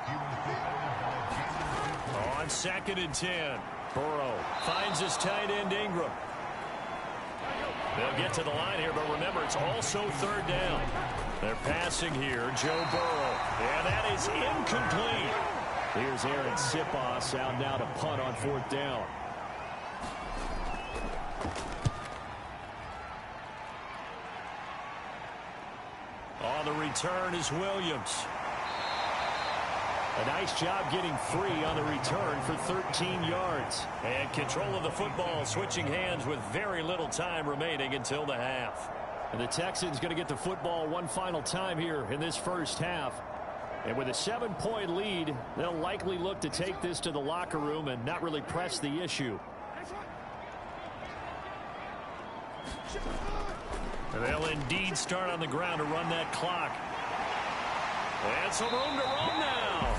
On 2nd and 10, Burrow finds his tight end Ingram. They'll get to the line here, but remember, it's also 3rd down. They're passing here, Joe Burrow. And that is incomplete. Here's Aaron Siposs out now to punt on 4th down. On the return is Williams. A nice job getting free on the return for 13 yards. And control of the football switching hands with very little time remaining until the half. And the Texans going to get the football one final time here in this first half. And with a 7-point lead, they'll likely look to take this to the locker room and not really press the issue. They'll indeed start on the ground to run that clock. And some room to roam now.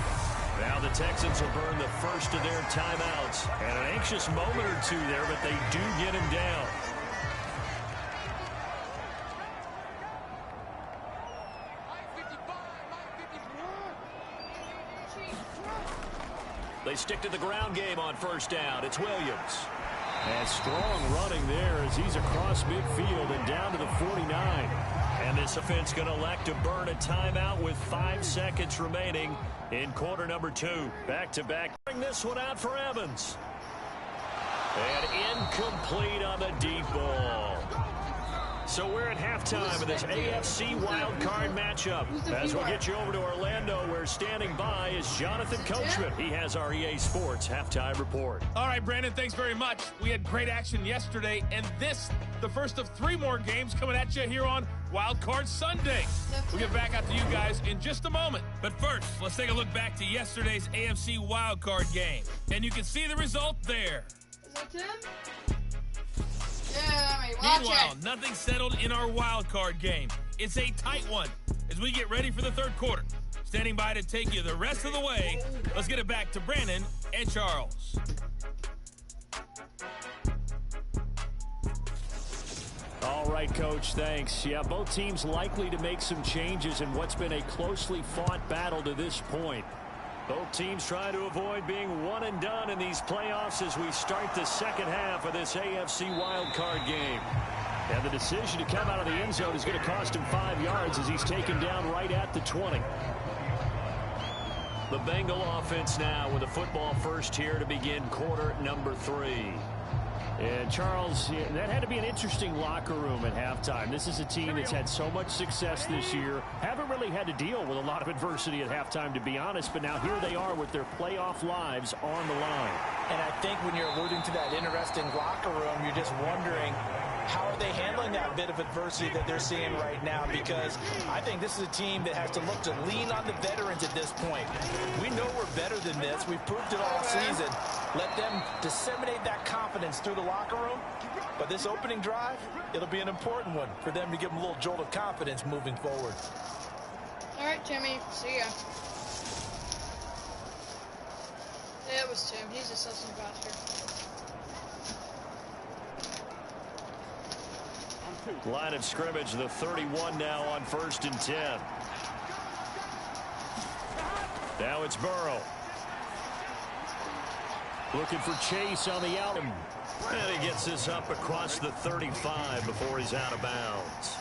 Now the Texans will burn the first of their timeouts. And an anxious moment or two there, but they do get him down. They stick to the ground game on first down. It's Williams. And strong running there as he's across midfield and down to the 49. And this offense going to elect to burn a timeout with 5 seconds remaining in quarter number 2. Back-to-back. Bring this one out for Evans. And incomplete on the deep ball. So we're at halftime of this AFC wildcard matchup. As we get you over to Orlando, where standing by is Jonathan Coachman. He has our EA Sports halftime report. All right, Brandon, thanks very much. We had great action yesterday, and this, the first of 3 more games coming at you here on Wildcard Sunday. We'll get back out to you guys in just a moment. But first, let's take a look back to yesterday's AFC wildcard game. And you can see the result there. Is that Tim? Yeah, meanwhile, nothing settled in our wild card game. It's a tight one as we get ready for the third quarter. Standing by to take you the rest of the way, let's get it back to Brandon and Charles. All right, Coach, thanks. Yeah, both teams likely to make some changes in what's been a closely fought battle to this point. Both teams try to avoid being one and done in these playoffs as we start the second half of this AFC wildcard game. And the decision to come out of the end zone is going to cost him 5 yards as he's taken down right at the 20. The Bengal offense now with a football first here to begin quarter number 3. And Charles, that had to be an interesting locker room at halftime. This is a team that's had so much success this year. Haven't really had to deal with a lot of adversity at halftime, to be honest. But now here they are with their playoff lives on the line. And I think when you're alluding to that interesting locker room, you're just wondering, how are they handling that bit of adversity that they're seeing right now? Because I think this is a team that has to look to lean on the veterans at this point. We know we're better than this. We've proved it all season. Let them disseminate that confidence through the locker room. But this opening drive, it'll be an important one for them to give them a little jolt of confidence moving forward. All right, Timmy. See ya. Yeah, it was Tim. He's a sus bastard. Line of scrimmage, the 31 now on 1st and 10. Now it's Burrow. Looking for Chase on the out. And he gets this up across the 35 before he's out of bounds.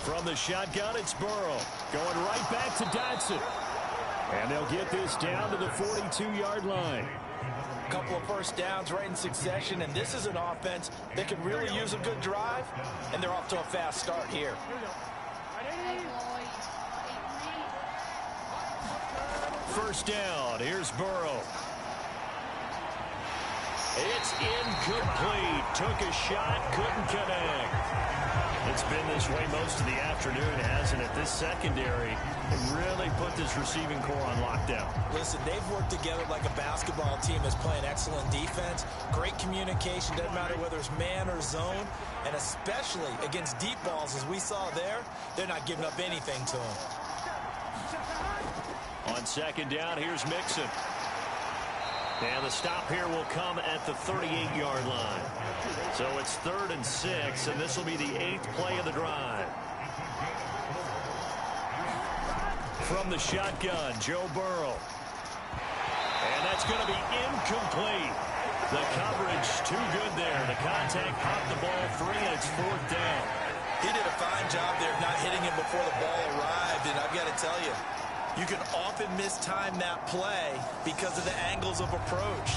From the shotgun, it's Burrow. Going right back to Dotson. And they'll get this down to the 42-yard line. A couple of first downs right in succession, and this is an offense that could really use a good drive, and they're off to a fast start here. First down, here's Burrow. It's incomplete. Took a shot, couldn't connect. It's been this way most of the afternoon, hasn't it? This secondary really put this receiving core on lockdown. Listen, they've worked together like a basketball team that's playing excellent defense. Great communication, doesn't matter whether it's man or zone. And especially against deep balls, as we saw there, they're not giving up anything to them. On second down, here's Mixon. And the stop here will come at the 38-yard line. So it's 3rd and 6, and this will be the 8th play of the drive. From the shotgun, Joe Burrow. And that's going to be incomplete. The coverage too good there. The contact popped the ball free, and it's 4th down. He did a fine job there of not hitting him before the ball arrived, and I've got to tell you, you can often mistime that play because of the angles of approach.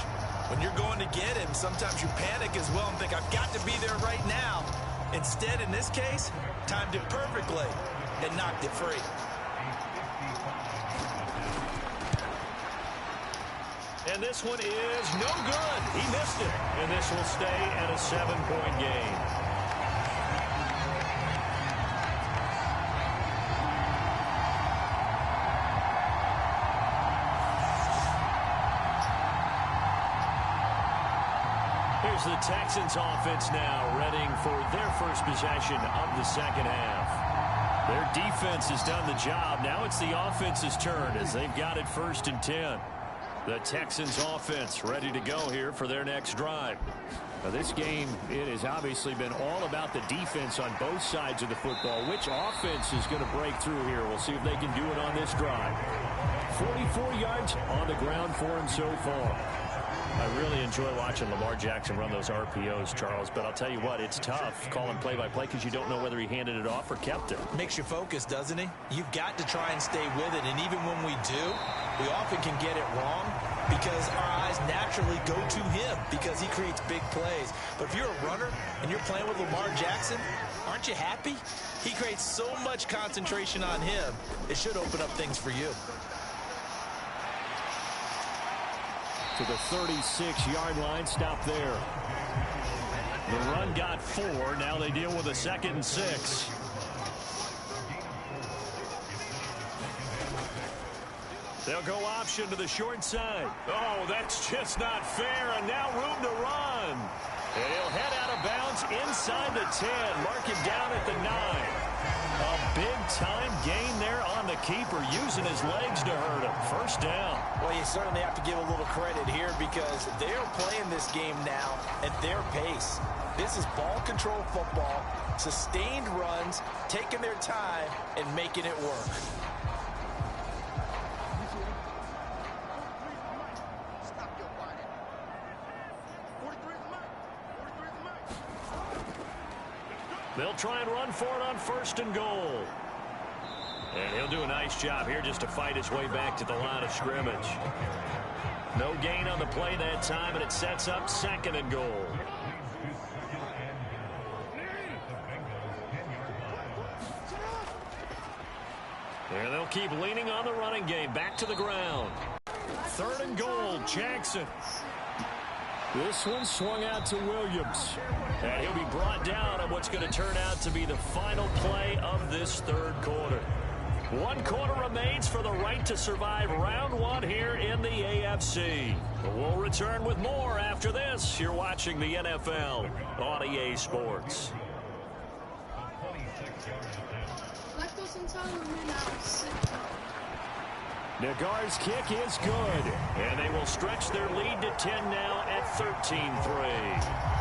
When you're going to get him, sometimes you panic as well and think, I've got to be there right now. Instead, in this case, timed it perfectly and knocked it free. And this one is no good. He missed it. And this will stay at a 7-point game. here's the Texans offense now, readying for their first possession of the second half. Their defense has done the job. Now it's the offense's turn as they've got it 1st and 10. The Texans offense ready to go here for their next drive. Now this game, it has obviously been all about the defense on both sides of the football. Which offense is going to break through here? We'll see if they can do it on this drive. 44 yards on the ground for him so far. I really enjoy watching Lamar Jackson run those RPOs, Charles, but I'll tell you what, it's tough calling play-by-play because you don't know whether he handed it off or kept it. Makes you focus, doesn't he? You've got to try and stay with it, and even when we do, we often can get it wrong because our eyes naturally go to him because he creates big plays. But if you're a runner and you're playing with Lamar Jackson, aren't you happy? He creates so much concentration on him, it should open up things for you. To the 36-yard line, stop there. The run got 4. Now they deal with a 2nd and 6. They'll go option to the short side. Oh, that's just not fair, and now room to run. And he'll head out of bounds inside the 10. Mark him down at the 9. A big-time gain there on the keeper, using his legs to hurt him. First down. Well, you certainly have to give a little credit here because they're playing this game now at their pace. This is ball control football, sustained runs, taking their time, and making it work. They'll try and run for it on 1st and goal. And he'll do a nice job here just to fight his way back to the line of scrimmage. No gain on the play that time, and it sets up 2nd and goal. And they'll keep leaning on the running game. Back to the ground. 3rd and goal, Jackson. This one swung out to Williams. And he'll be brought down on what's going to turn out to be the final play of this 3rd quarter. 1 quarter remains for the right to survive round 1 here in the AFC. We'll return with more after this. You're watching the NFL on EA Sports. Nagar's kick is good, and they will stretch their lead to 10 now at 13-3.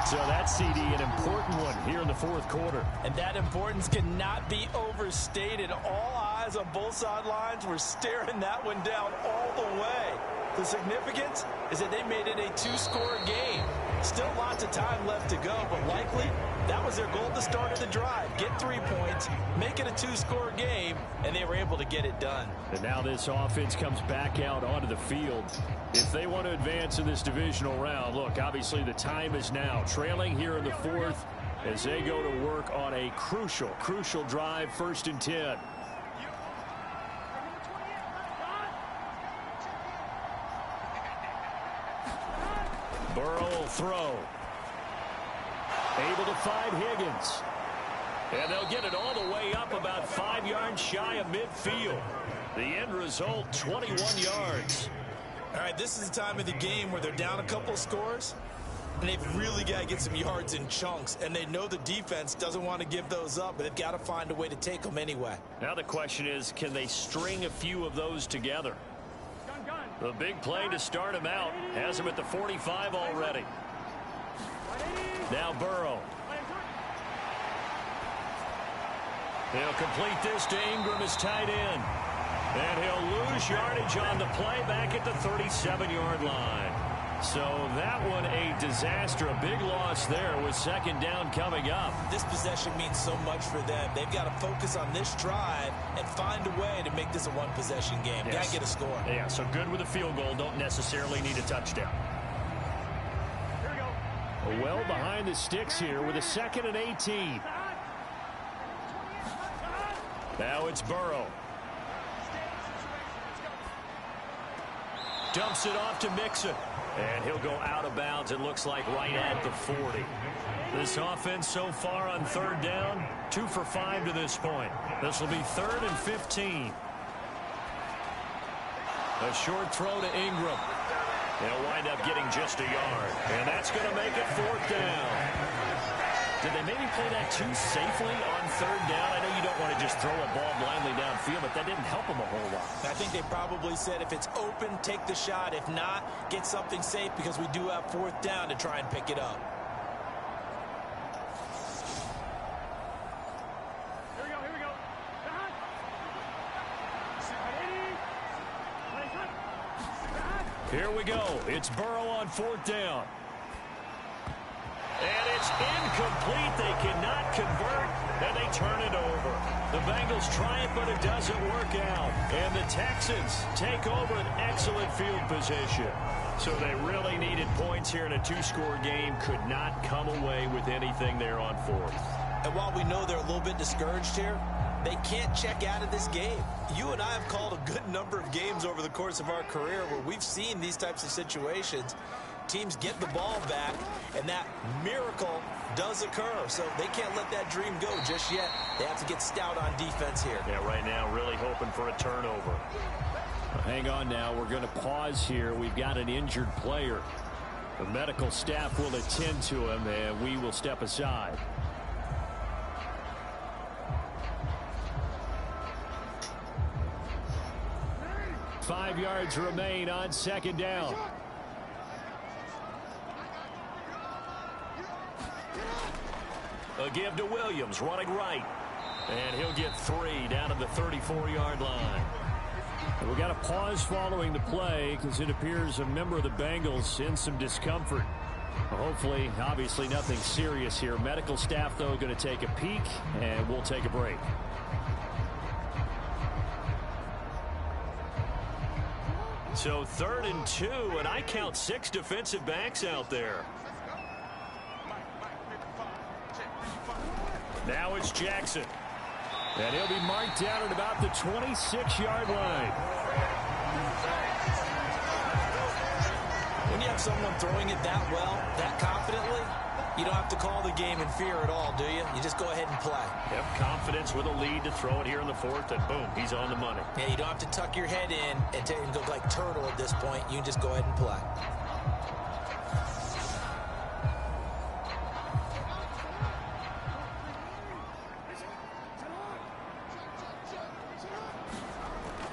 So that CD, an important one here in the 4th quarter. And that importance cannot be overstated. All eyes on both sidelines were staring that one down all the way. The significance is that they made it a 2-score game. Still lots of time left to go, but likely that was their goal at the start of the drive. Get 3 points, make it a 2-score game, and they were able to get it done. And now this offense comes back out onto the field. If they want to advance in this divisional round, look, obviously the time is now. Trailing here in the 4th as they go to work on a crucial drive, 1st and 10. Burrow will throw. Able to find Higgins. And they'll get it all the way up about 5 yards shy of midfield. The end result, 21 yards. All right, this is the time of the game where they're down a couple scores, and they've really got to get some yards in chunks, and they know the defense doesn't want to give those up, but they've got to find a way to take them anyway. Now the question is, can they string a few of those together? The big play to start him out has him at the 45 already. Now Burrow. He'll complete this to Ingram, his tight end. And he'll lose yardage on the play back at the 37-yard line. So that one a disaster, a big loss there with 2nd down coming up. This possession means so much for them. They've got to focus on this drive and find a way to make this a 1-possession game. Yes. Got to get a score. Yeah, so good with a field goal. Don't necessarily need a touchdown. Well behind the sticks here with a 2nd and 18. Now it's Burrow. Dumps it off to Mixon. And he'll go out of bounds, it looks like, right at the 40. This offense so far on 3rd down, 2 for 5 to this point. This will be 3rd and 15. A short throw to Ingram. They'll wind up getting just a yard. And that's going to make it 4th down. Did they maybe play that too safely on 3rd down? I know you don't want to just throw a ball blindly downfield, but that didn't help them a whole lot. I think they probably said if it's open, take the shot. If not, get something safe because we do have 4th down to try and pick it up. Here we go. Here we go. It's Burrow on 4th down. And it's incomplete. They cannot convert, and they turn it over. The Bengals try it, but it doesn't work out. And the Texans take over an excellent field position. So they really needed points here in a 2-score game. Could not come away with anything there on 4th. And while we know they're a little bit discouraged here, they can't check out of this game. You and I have called a good number of games over the course of our career where we've seen these types of situations. Teams get the ball back, and that miracle does occur. So they can't let that dream go just yet. They have to get stout on defense here. Yeah, right now really hoping for a turnover. Well, hang on now. We're going to pause here. We've got an injured player. The medical staff will attend to him, and we will step aside. Five yards remain on 2nd down. A give to Williams, running right. And he'll get 3 down to the 34-yard line. And we got a pause following the play because it appears a member of the Bengals in some discomfort. Well, hopefully, obviously nothing serious here. Medical staff, though, going to take a peek, and we'll take a break. So 3rd and 2, and I count 6 defensive backs out there. Now it's Jackson. And he'll be marked down at about the 26-yard line. When you have someone throwing it that well, that confidently, you don't have to call the game in fear at all, do you? You just go ahead and play. Yep, confidence with a lead to throw it here in the 4th, and boom, he's on the money. Yeah, you don't have to tuck your head in and go like turtle at this point. You can just go ahead and play.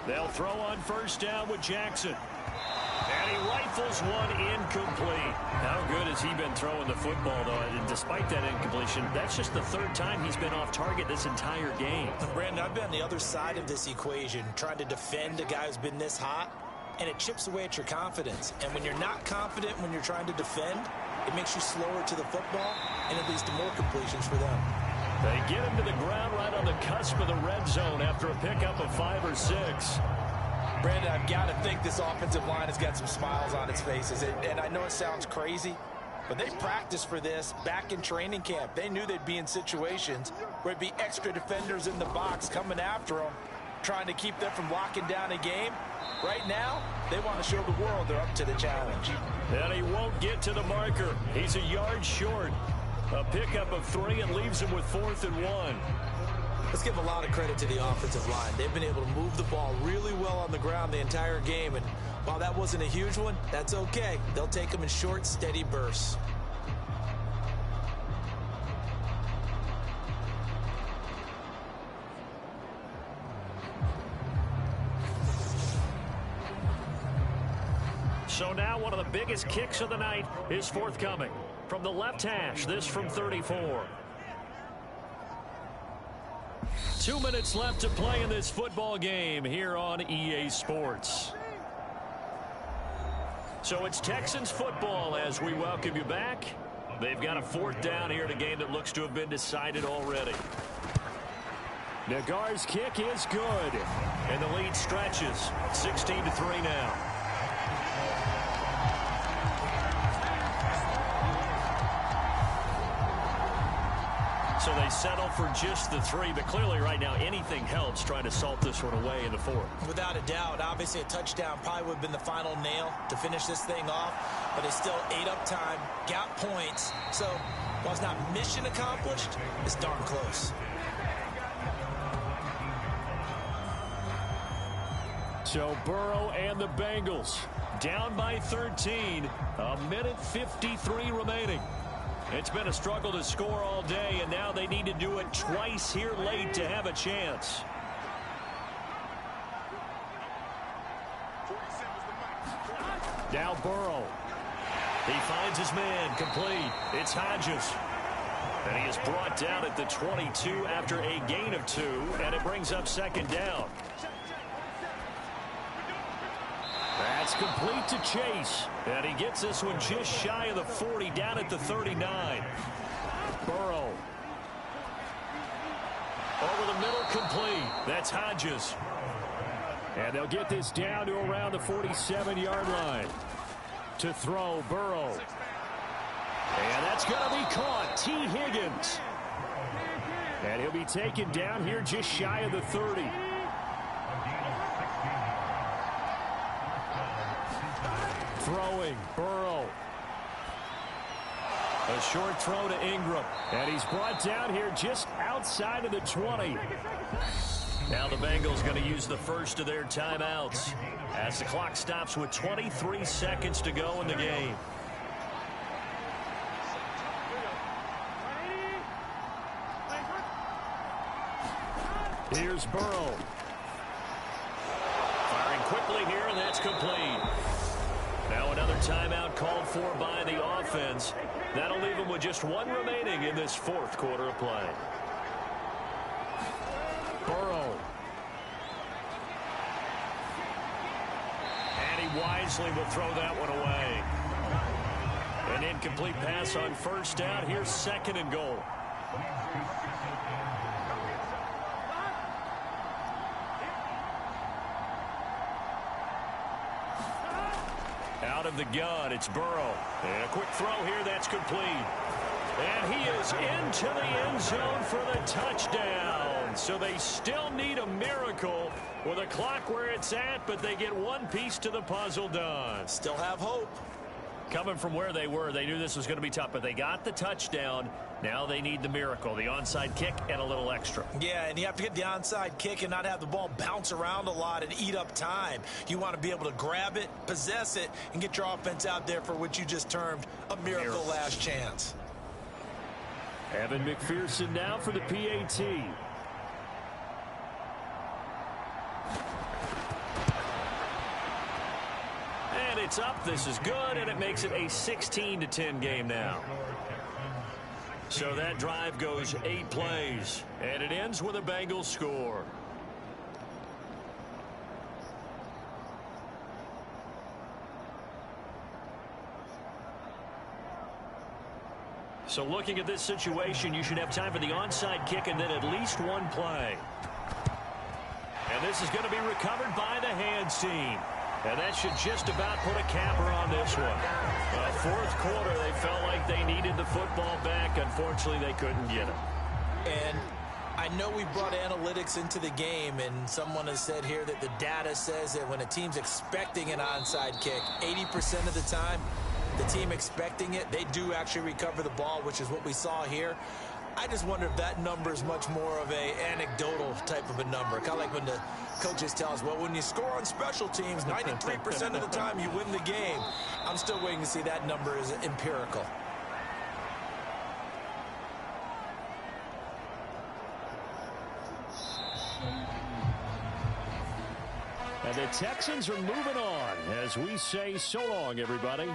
They'll throw on 1st down with Jackson. And he rifles one incomplete. How good has he been throwing the football, though? And despite that incompletion, that's just the 3rd time he's been off target this entire game. Brandon, I've been on the other side of this equation, trying to defend a guy who's been this hot, and it chips away at your confidence. And when you're not confident when you're trying to defend, it makes you slower to the football, and it leads to more completions for them. They get him to the ground right on the cusp of the red zone after a pickup of 5 or 6. Brandon, I've got to think this offensive line has got some smiles on its faces. And I know it sounds crazy, but they practiced for this back in training camp. They knew they'd be in situations where it'd be extra defenders in the box coming after them, trying to keep them from locking down a game. Right now, they want to show the world they're up to the challenge. And he won't get to the marker. He's a yard short. A pickup of 3 and leaves him with 4th and 1. Let's give a lot of credit to the offensive line. They've been able to move the ball really well on the ground the entire game. And while that wasn't a huge one, that's okay. They'll take them in short, steady bursts. So now one of the biggest kicks of the night is forthcoming. From the left hash, this from 34. 2 minutes left to play in this football game here on EA Sports. So it's Texans football as we welcome you back. They've got a 4th down here in a game that looks to have been decided already. Nagar's kick is good. And the lead stretches. 16-3 now. So they settle for just the 3, but clearly right now anything helps trying to salt this one away in the 4th. Without a doubt, obviously a touchdown probably would have been the final nail to finish this thing off, but they still ate up time, got points, so while it's not mission accomplished, it's darn close. So Burrow and the Bengals down by 13. A minute 53 remaining. It's been a struggle to score all day, and now they need to do it twice here late to have a chance. Now Burrow. He finds his man, complete. It's Hodges. And he is brought down at the 22 after a gain of 2, and it brings up second down. That's complete to Chase, and he gets this one just shy of the 40, down at the 39. Burrow. Over the middle, complete. That's Hodges. And they'll get this down to around the 47-yard line. To throw, Burrow. And that's going to be caught. T. Higgins. And he'll be taken down here just shy of the 30. Throwing, Burrow. A short throw to Ingram. And he's brought down here just outside of the 20. Now the Bengals going to use the first of their timeouts as the clock stops with 23 seconds to go in the game. Here's Burrow. Firing quickly here, and that's complete. Now another timeout called for by the offense. That'll leave them with just one remaining in this fourth quarter of play. Burrow. And he wisely will throw that one away. An incomplete pass on first down. Here's second and goal. Out of the gun, it's Burrow. And a quick throw here, that's complete. And he is into the end zone for the touchdown. So they still need a miracle with a clock where it's at, but they get one piece to the puzzle done. Still have hope. Coming from where they were, they knew this was going to be tough, but they got the touchdown. Now they need the miracle, the onside kick and a little extra. Yeah, and you have to get the onside kick and not have the ball bounce around a lot and eat up time. You want to be able to grab it, possess it, and get your offense out there for what you just termed a miracle last chance. Evan McPherson now for the PAT. And it's up. This is good, and it makes it a 16-10 game now. So that drive goes 8 plays, and it ends with a Bengals score. So looking at this situation, you should have time for the onside kick and then at least one play. And this is going to be recovered by the hands team. And that should just about put a capper on this one. Fourth quarter, they felt like they needed the football back. Unfortunately, they couldn't get it. And I know we brought analytics into the game, and someone has said here that the data says that when a team's expecting an onside kick, 80% of the time, the team expecting it, they do actually recover the ball, which is what we saw here. I just wonder if that number is much more of a anecdotal type of a number. Kind of like when the coaches tell us, well, when you score on special teams, 93% of the time you win the game. I'm still waiting to see that number is empirical. And the Texans are moving on as we say so long, everybody.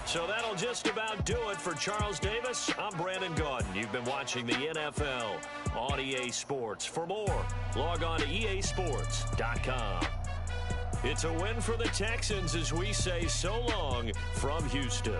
So that'll just about do it for Charles Davis. I'm Brandon Gaudin. You've been watching the NFL on EA Sports. For more, log on to easports.com. It's a win for the Texans as we say so long from Houston.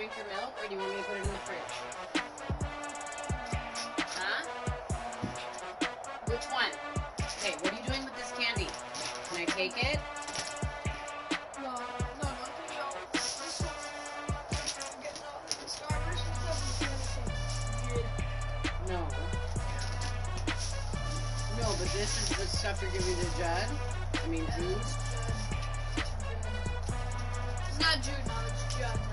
Your milk, or do you want me to put it in the fridge? Huh? Which one? Okay, what are you doing with this candy? Can I take it? No, don't take it all. This one. I'm getting all the Starburst and stuff. No. No, but this is the stuff you're giving to Judd? I mean, Jude? It's not Jude now, it's Judd now.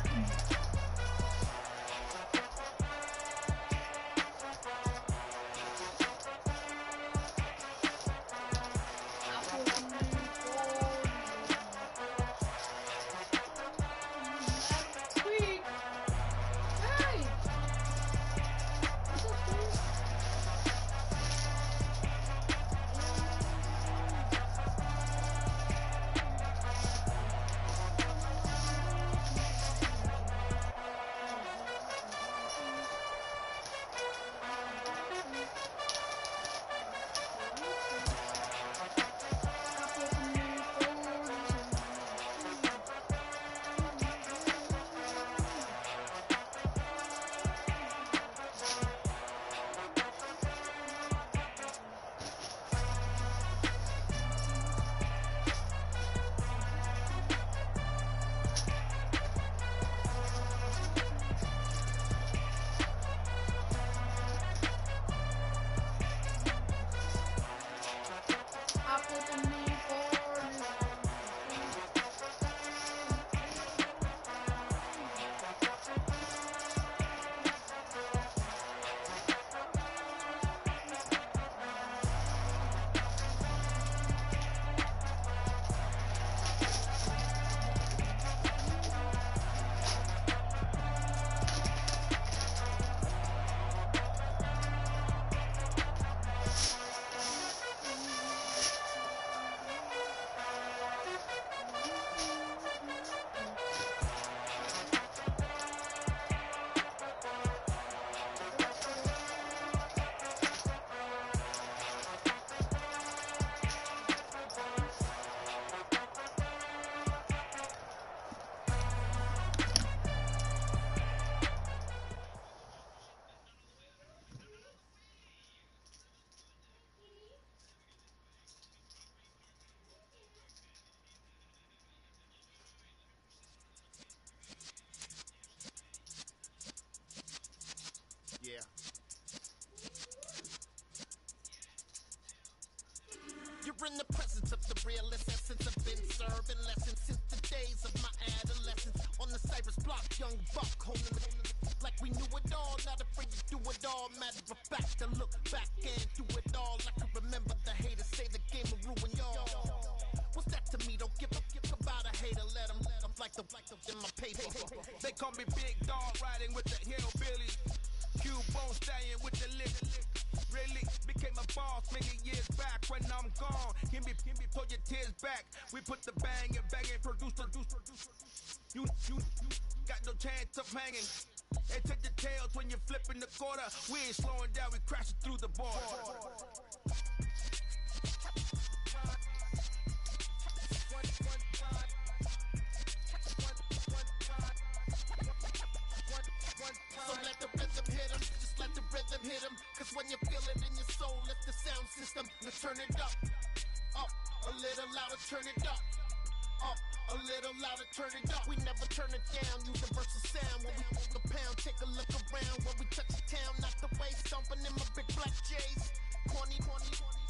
Yeah. You're in the presence of the realest essence. I've been serving lessons since the days of my adolescence. On the Cypress block, young buck holding it like we knew it all. Not afraid to do it all. Matter of fact, to look back and do it all. I can remember the haters say the game will ruin y'all. What's that to me? Don't give about a hater. Let them like the in my paper. They call me Big Dog, riding with the hillbilly. Cubone staying with the lick. Really became a boss many years back. When I'm gone, give me pull your tears back. We put the bang and produce. You got no chance of hanging. And take the tails when you're flipping the quarter. We ain't slowing down, we crashing through the border. So let the rhythm hit 'em, just let the rhythm hit 'em. Cause when you feel it in your soul, lift the sound system, let's turn it up, a little louder, turn it up. Up, a little louder, turn it up. We never turn it down, universal sound. When we move the pound, take a look around. When we touch the town, knock the way, stomping in my big black J's. Corny,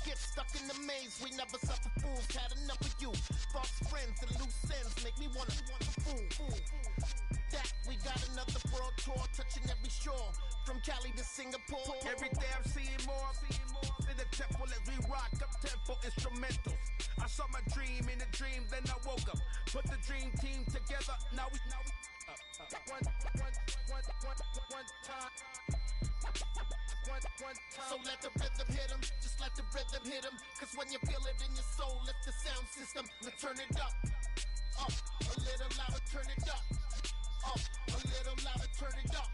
get stuck in the maze. We never suffer fools, had enough of you. False friends and loose ends make me wanna fool. That we got another world tour, touching every shore, from Cali to Singapore. Every day I'm seeing more in the temple as we rock up tempo instrumentals. I saw my dream in a dream, then I woke up. Put the dream team together. Now we one time. So let the rhythm hit 'em, just let the rhythm hit 'em. Cause when you feel it in your soul, lift the sound system. Let's turn it up, a little louder, turn it up, a little louder, turn it up.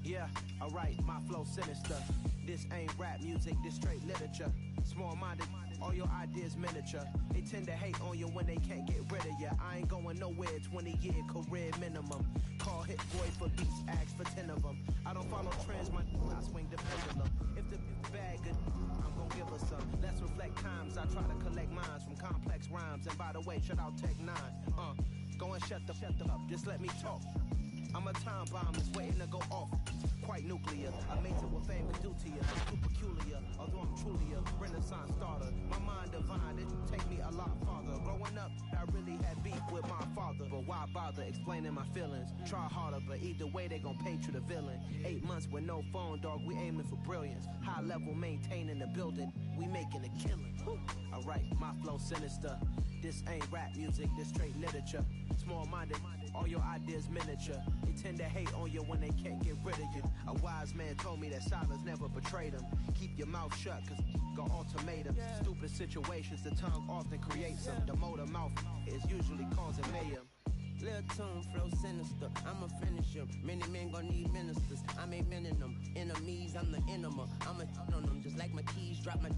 Yeah, alright, my flow sinister. This ain't rap music, this straight literature. Small-minded, all your ideas miniature. They tend to hate on you when they can't get rid of you. I ain't going nowhere, 20-year career minimum. Call Hit Boy for beats, ask for 10 of them. I don't follow trends, I swing the pendulum. If the bag good, I'm gonna give her some. Let's reflect times, I try to collect minds from complex rhymes. And by the way, shout out Tech 9. Go and shut the up, just let me talk. I'm a time bomb that's waiting to go off. Quite nuclear, amazing what fame can do to you. Too peculiar, although I'm truly a renaissance starter. My mind divine, it take me a lot farther. Growing up, I really had beef with my father. But why bother explaining my feelings? Try harder, but either way they gon' paint you the villain. 8 months with no phone, dog, we aiming for brilliance. High level maintaining the building, we making a killing. Alright, my flow sinister. This ain't rap music, this straight literature. Small-minded, all your ideas miniature. They tend to hate on you when they can't get rid of you. A wise man told me that silence never betrayed him. Keep your mouth shut, cause got ultimatums. Stupid situations, the tongue often creates them. The motor mouth is usually causing mayhem. Lil' tune, flow sinister, I'ma finish him. Many men gon' need ministers, I'm aiming them. Enemies, I'm the enema. I'ma on them, just like my keys, drop my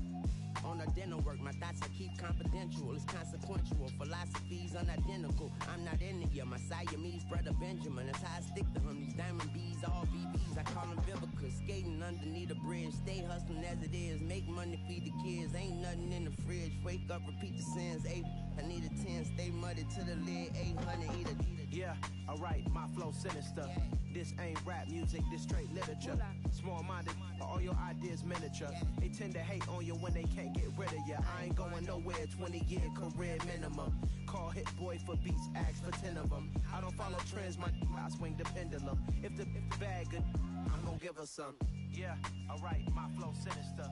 on a dinner work. My thoughts I keep confidential, it's consequential. Philosophies unidentical, I'm not in it yet. My Siamese brother Benjamin, that's how I stick to him. These diamond bees, all BBs, I call them Vivica. Skating underneath a bridge, stay hustling as it is. Make money, feed the kids, ain't nothing in the fridge. Wake up, repeat the sins, 8, I need a 10, stay muddy to the lid, 800, eat a. Yeah, alright, my flow sinister. This ain't rap music, this straight literature. Small-minded, all your ideas miniature. They tend to hate on you when they can't get rid of you. I ain't going nowhere, 20-year career minimum. Call Hit Boy for beats, ask for 10 of them. I don't follow trends, I swing the pendulum. If the bag good, I'm gonna give her some. Yeah, alright, my flow sinister.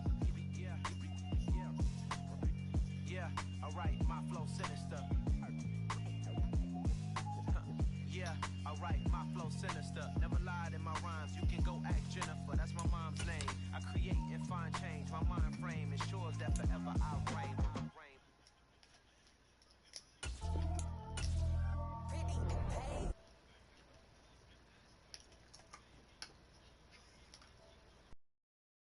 Yeah, alright, my flow sinister. Yeah, alright, my flow sinister. Never lied in my rhymes, you can go ask Jennifer, that's my mom's name. I create and find change, my mind frame ensures that forever I write.